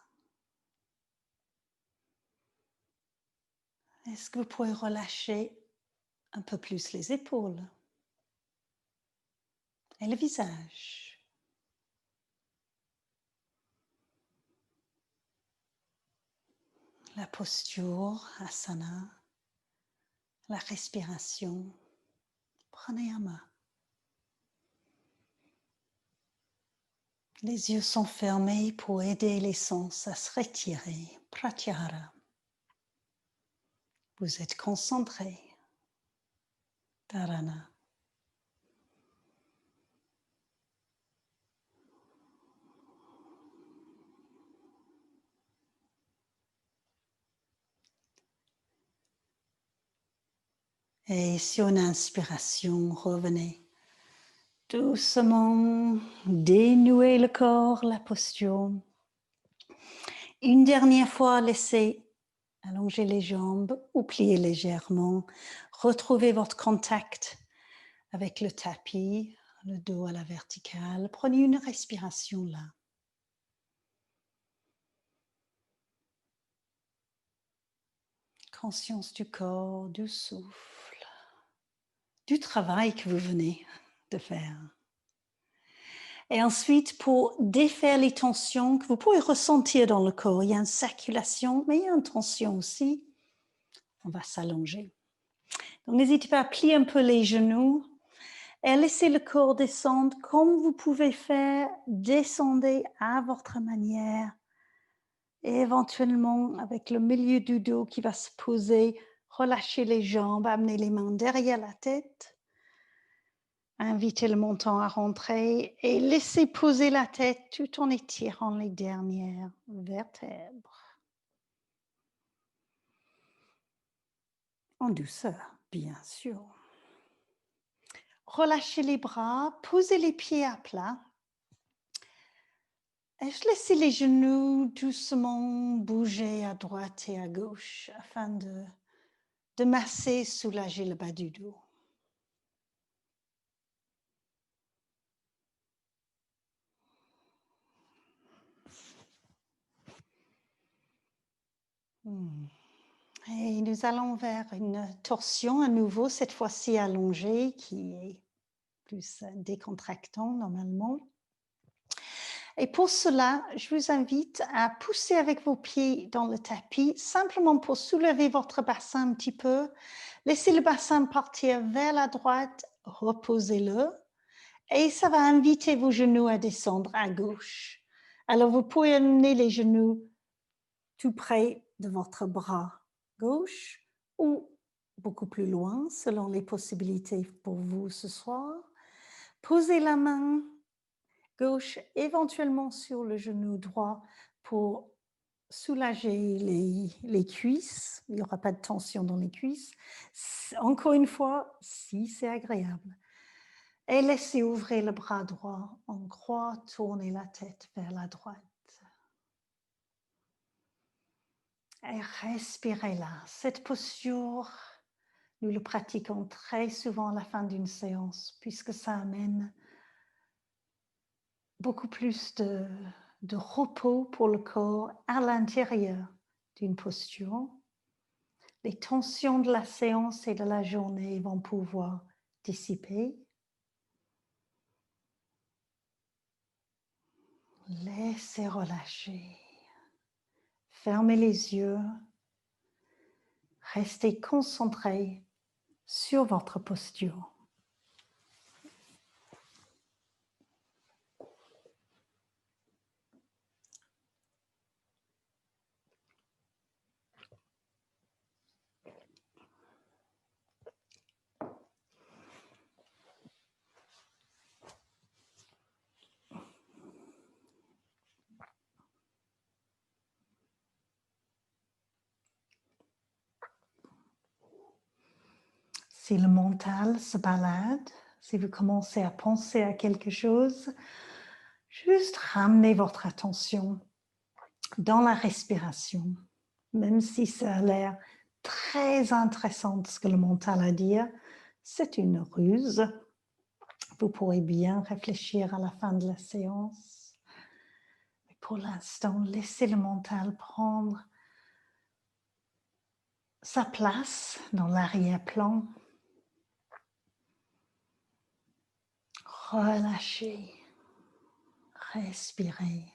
Est-ce que vous pourrez relâcher un peu plus les épaules et le visage? La posture, asana, la respiration. Prenez un main. Les yeux sont fermés pour aider les sens à se retirer. Pratyahara. Vous êtes concentré. Dharana. Et sur une inspiration, revenez. Doucement, dénouez le corps, la posture. Une dernière fois, laissez allonger les jambes ou plier légèrement. Retrouvez votre contact avec le tapis, le dos à la verticale. Prenez une respiration là. Conscience du corps, du souffle, du travail que vous venez de faire. Et ensuite, pour défaire les tensions que vous pouvez ressentir dans le corps, il y a une circulation, mais il y a une tension aussi. On va s'allonger. Donc, n'hésitez pas à plier un peu les genoux et à laisser le corps descendre comme vous pouvez faire. Descendez à votre manière et éventuellement avec le milieu du dos qui va se poser, relâchez les jambes, amenez les mains derrière la tête. Invitez le menton à rentrer et laissez poser la tête tout en étirant les dernières vertèbres. En douceur, bien sûr. Relâchez les bras, posez les pieds à plat. Et laissez les genoux doucement bouger à droite et à gauche afin de masser, soulager le bas du dos. Et nous allons vers une torsion à nouveau, cette fois-ci allongée, qui est plus décontractant normalement. Et pour cela, je vous invite à pousser avec vos pieds dans le tapis, simplement pour soulever votre bassin un petit peu. Laissez le bassin partir vers la droite, reposez-le. Et ça va inviter vos genoux à descendre à gauche. Alors, vous pouvez amener les genoux tout près de votre bras gauche ou beaucoup plus loin, selon les possibilités pour vous ce soir. Posez la main gauche éventuellement sur le genou droit pour soulager les cuisses. Il n'y aura pas de tension dans les cuisses. Encore une fois, si c'est agréable. Et laissez ouvrir le bras droit en croix, tournez la tête vers la droite. Et respirez là. Cette posture, nous le pratiquons très souvent à la fin d'une séance, puisque ça amène beaucoup plus de repos pour le corps à l'intérieur d'une posture. Les tensions de la séance et de la journée vont pouvoir dissiper. Laissez relâcher. Fermez les yeux. Restez concentré sur votre posture. Si le mental se balade, si vous commencez à penser à quelque chose, juste ramenez votre attention dans la respiration, même si ça a l'air très intéressant ce que le mental a à dire, c'est une ruse. Vous pourrez bien réfléchir à la fin de la séance. Mais pour l'instant, laissez le mental prendre sa place dans l'arrière-plan. Relâchez, respirez.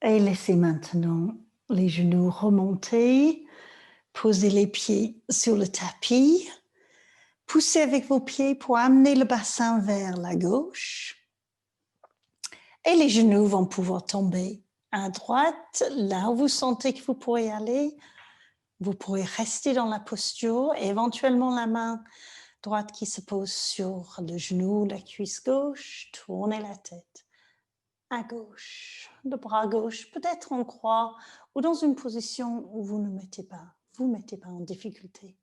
Et laissez maintenant les genoux remonter. Posez les pieds sur le tapis. Poussez avec vos pieds pour amener le bassin vers la gauche. Et les genoux vont pouvoir tomber à droite, là où vous sentez que vous pourrez aller. Vous pourrez rester dans la posture et éventuellement la main droite qui se pose sur le genou, la cuisse gauche. Tournez la tête à gauche, le bras gauche, peut-être en croix ou dans une position où vous ne mettez pas en difficulté.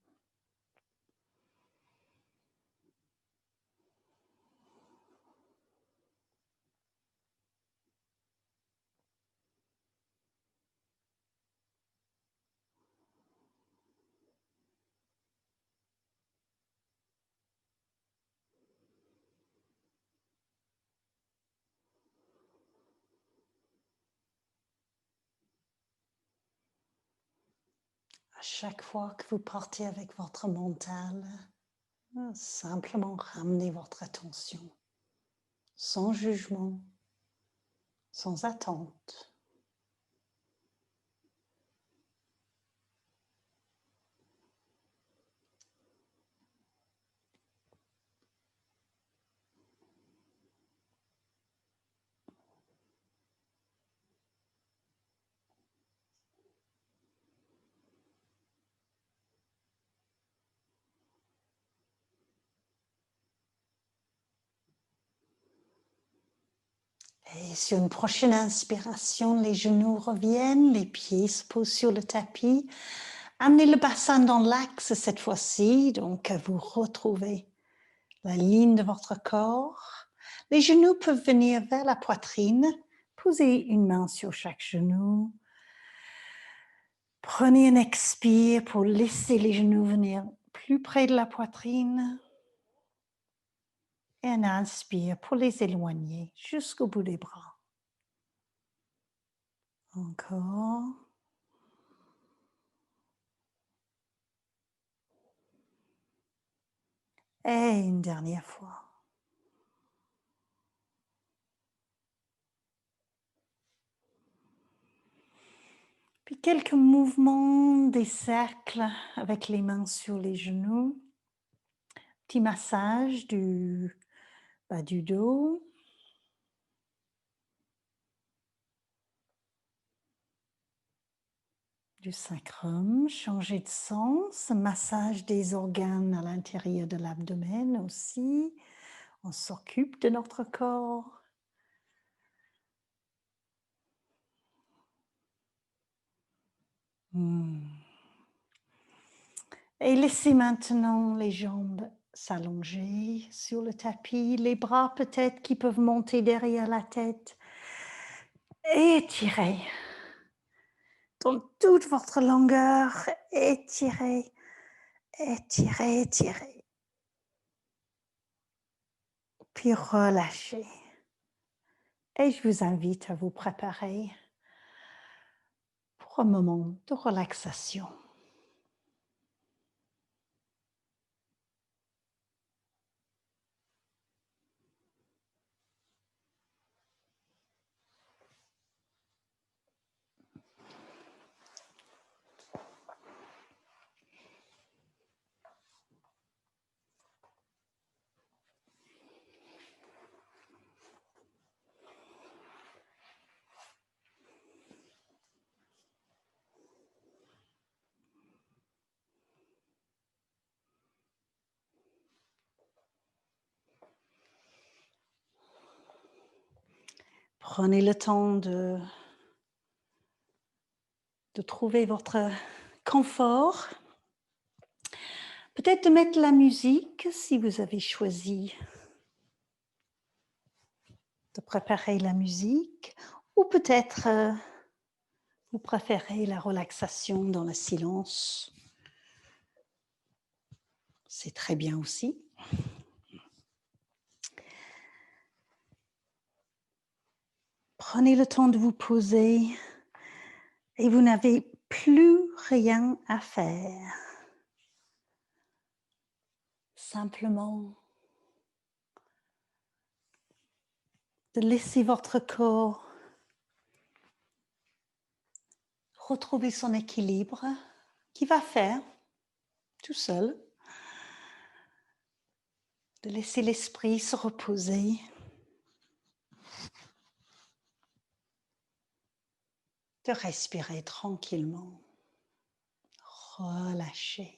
À chaque fois que vous partez avec votre mental, simplement ramenez votre attention, sans jugement, sans attente. Et sur une prochaine inspiration, les genoux reviennent, les pieds se posent sur le tapis. Amenez le bassin dans l'axe cette fois-ci, donc vous retrouvez la ligne de votre corps. Les genoux peuvent venir vers la poitrine. Posez une main sur chaque genou. Prenez un expire pour laisser les genoux venir plus près de la poitrine. Et un inspire pour les éloigner jusqu'au bout des bras. Encore. Et une dernière fois. Puis quelques mouvements des cercles avec les mains sur les genoux. Petit massage du bas du dos. Du sacrum, changer de sens, massage des organes à l'intérieur de l'abdomen aussi. On s'occupe de notre corps. Et laissez maintenant les jambes s'allonger sur le tapis, les bras peut-être qui peuvent monter derrière la tête. Étirez dans toute votre longueur, étirez, étirez, étirez. Puis relâchez. Et je vous invite à vous préparer pour un moment de relaxation. Prenez le temps de trouver votre confort. Peut-être de mettre la musique si vous avez choisi de préparer la musique, ou peut-être vous préférez la relaxation dans le silence. C'est très bien aussi. Prenez le temps de vous poser et vous n'avez plus rien à faire. Simplement de laisser votre corps retrouver son équilibre qui va faire tout seul. De laisser l'esprit se reposer. De respirer tranquillement. Relâcher.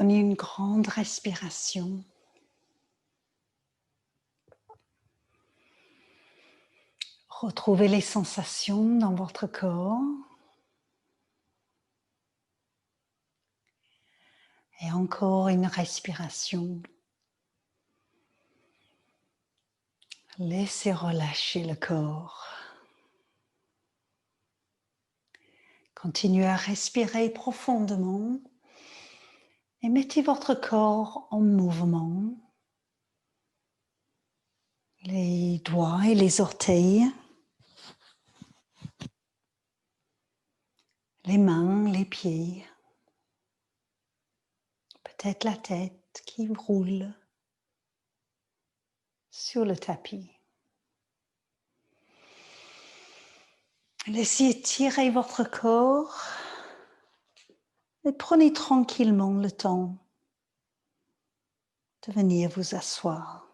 Prenez une grande respiration. Retrouvez les sensations dans votre corps. Et encore une respiration. Laissez relâcher le corps. Continuez à respirer profondément et mettez votre corps en mouvement. Les doigts et les orteils, les mains, les pieds, peut-être la tête qui roule sur le tapis. Laissez étirer votre corps et prenez tranquillement le temps de venir vous asseoir.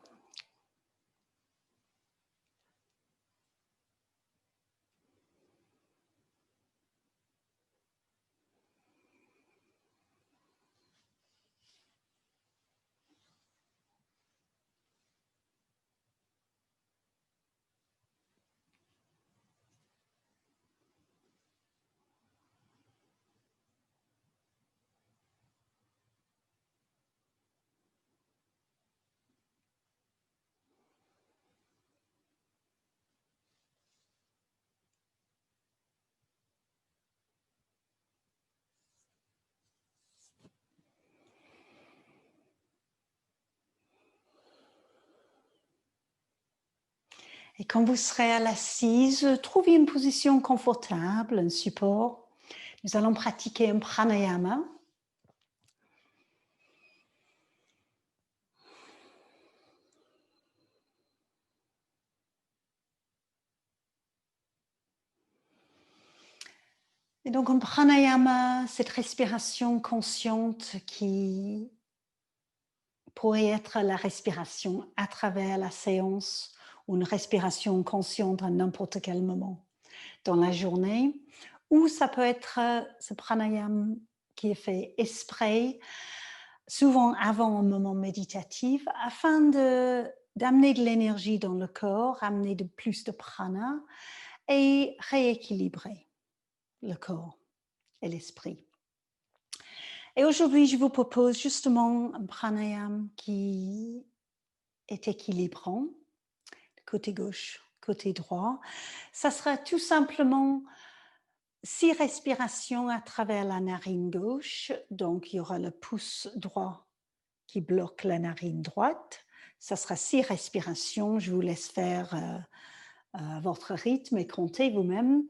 Et quand vous serez à l'assise, trouvez une position confortable, un support. Nous allons pratiquer un pranayama. Et donc un pranayama, cette respiration consciente qui pourrait être la respiration à travers la séance ou une respiration consciente à n'importe quel moment dans la journée. Ou ça peut être ce pranayama qui est fait exprès, souvent avant un moment méditatif, afin d'amener de l'énergie dans le corps, amener plus de prana et rééquilibrer le corps et l'esprit. Et aujourd'hui, je vous propose justement un pranayama qui est équilibrant, côté gauche, côté droit. Ça sera tout simplement 6 respirations à travers la narine gauche. Donc, il y aura le pouce droit qui bloque la narine droite. Ça sera 6 respirations. Je vous laisse faire votre rythme et comptez vous-même.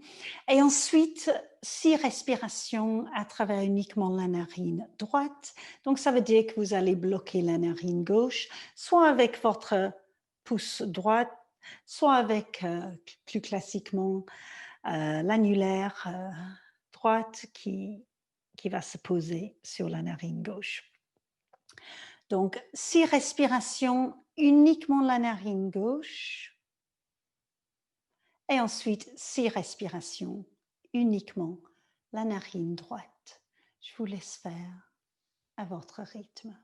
Et ensuite, 6 respirations à travers uniquement la narine droite. Donc, ça veut dire que vous allez bloquer la narine gauche, soit avec votre pouce droit, soit avec, plus classiquement, l'annulaire droite qui va se poser sur la narine gauche. Donc, 6 respirations, uniquement la narine gauche. Et ensuite, 6 respirations, uniquement la narine droite. Je vous laisse faire à votre rythme.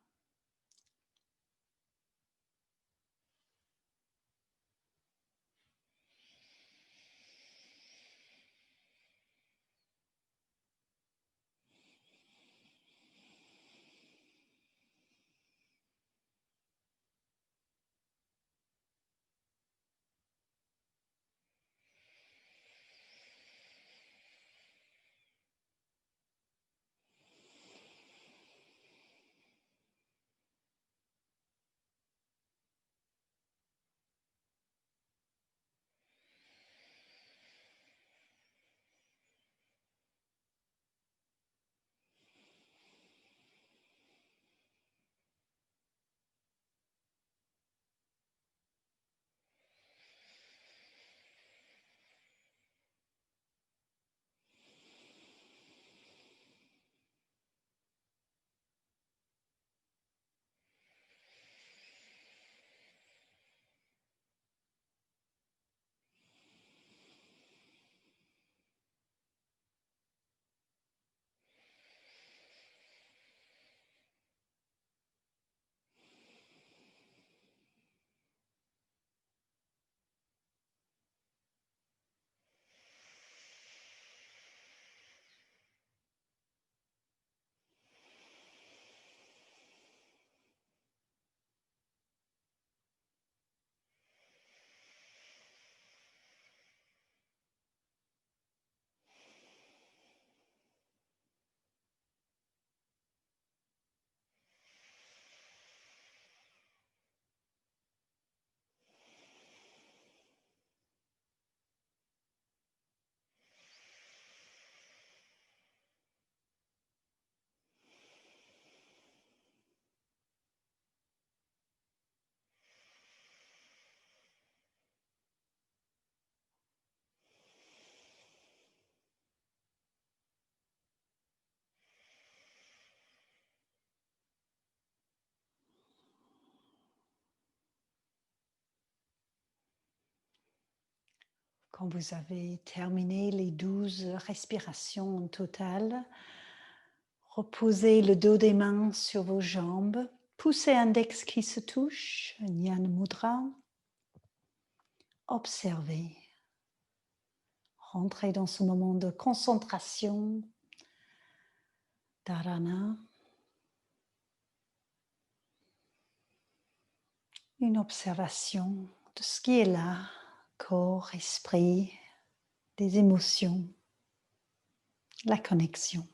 Quand vous avez terminé les 12 respirations en total, reposez le dos des mains sur vos jambes. Poussez index qui se touche, Jnana Mudra. Observez. Rentrez dans ce moment de concentration, dharana. Une observation de ce qui est là, corps, esprit, des émotions, la connexion.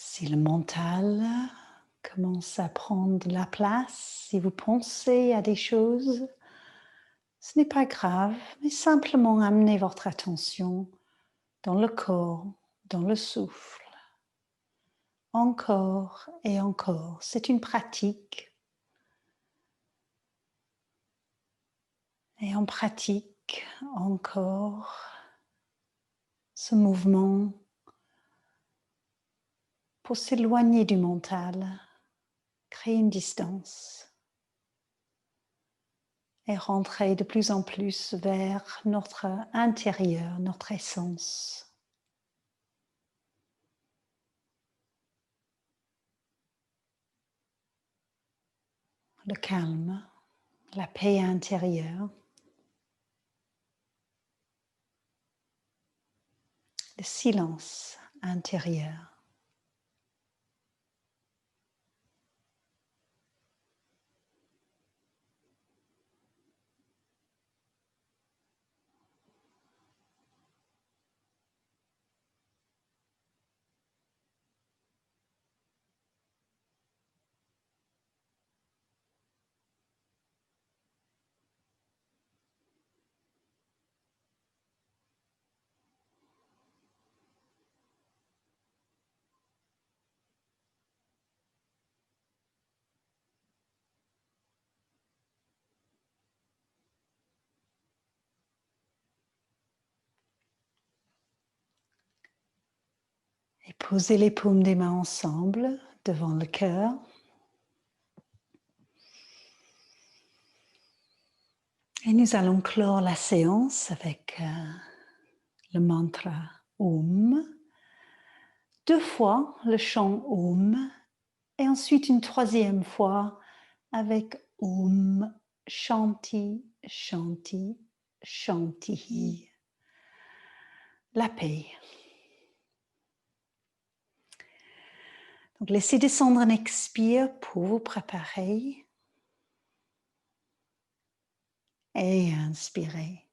Si le mental commence à prendre la place, si vous pensez à des choses, ce n'est pas grave, mais simplement amenez votre attention dans le corps, dans le souffle. Encore et encore, c'est une pratique. Et on pratique encore ce mouvement pour s'éloigner du mental, créer une distance et rentrer de plus en plus vers notre intérieur, notre essence. Le calme, la paix intérieure, le silence intérieur. Et posez les paumes des mains ensemble devant le cœur. Et nous allons clore la séance avec le mantra Om. 2 fois le chant Om et ensuite une 3e fois avec Om Shanti Shanti Shanti. La paix. Donc laissez descendre un expire pour vous préparer. Et inspirez.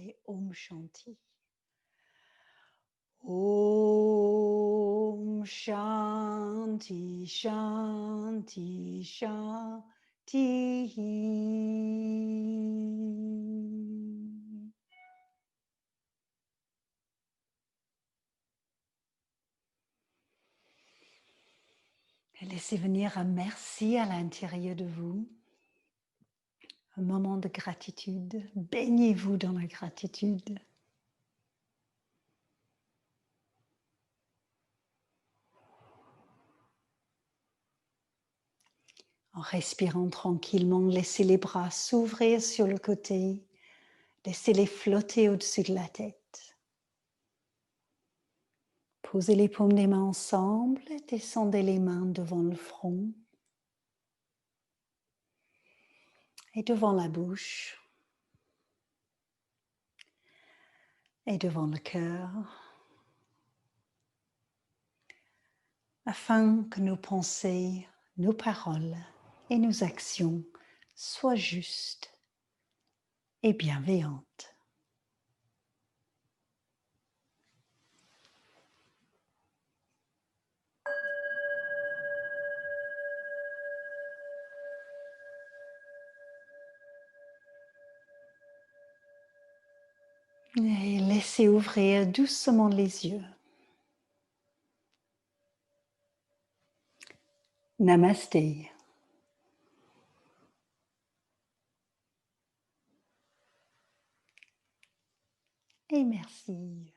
Et Om Shanti. Om Shanti Shanti Shanti. Et laissez venir un merci à l'intérieur de vous. un moment de gratitude. Baignez-vous dans la gratitude. En respirant tranquillement, laissez les bras s'ouvrir sur le côté. Laissez-les flotter au-dessus de la tête. Posez les paumes des mains ensemble, descendez les mains devant le front et devant la bouche et devant le cœur, afin que nos pensées, nos paroles et nos actions soient justes et bienveillantes. Et laissez ouvrir doucement les yeux. Namasté. Et merci.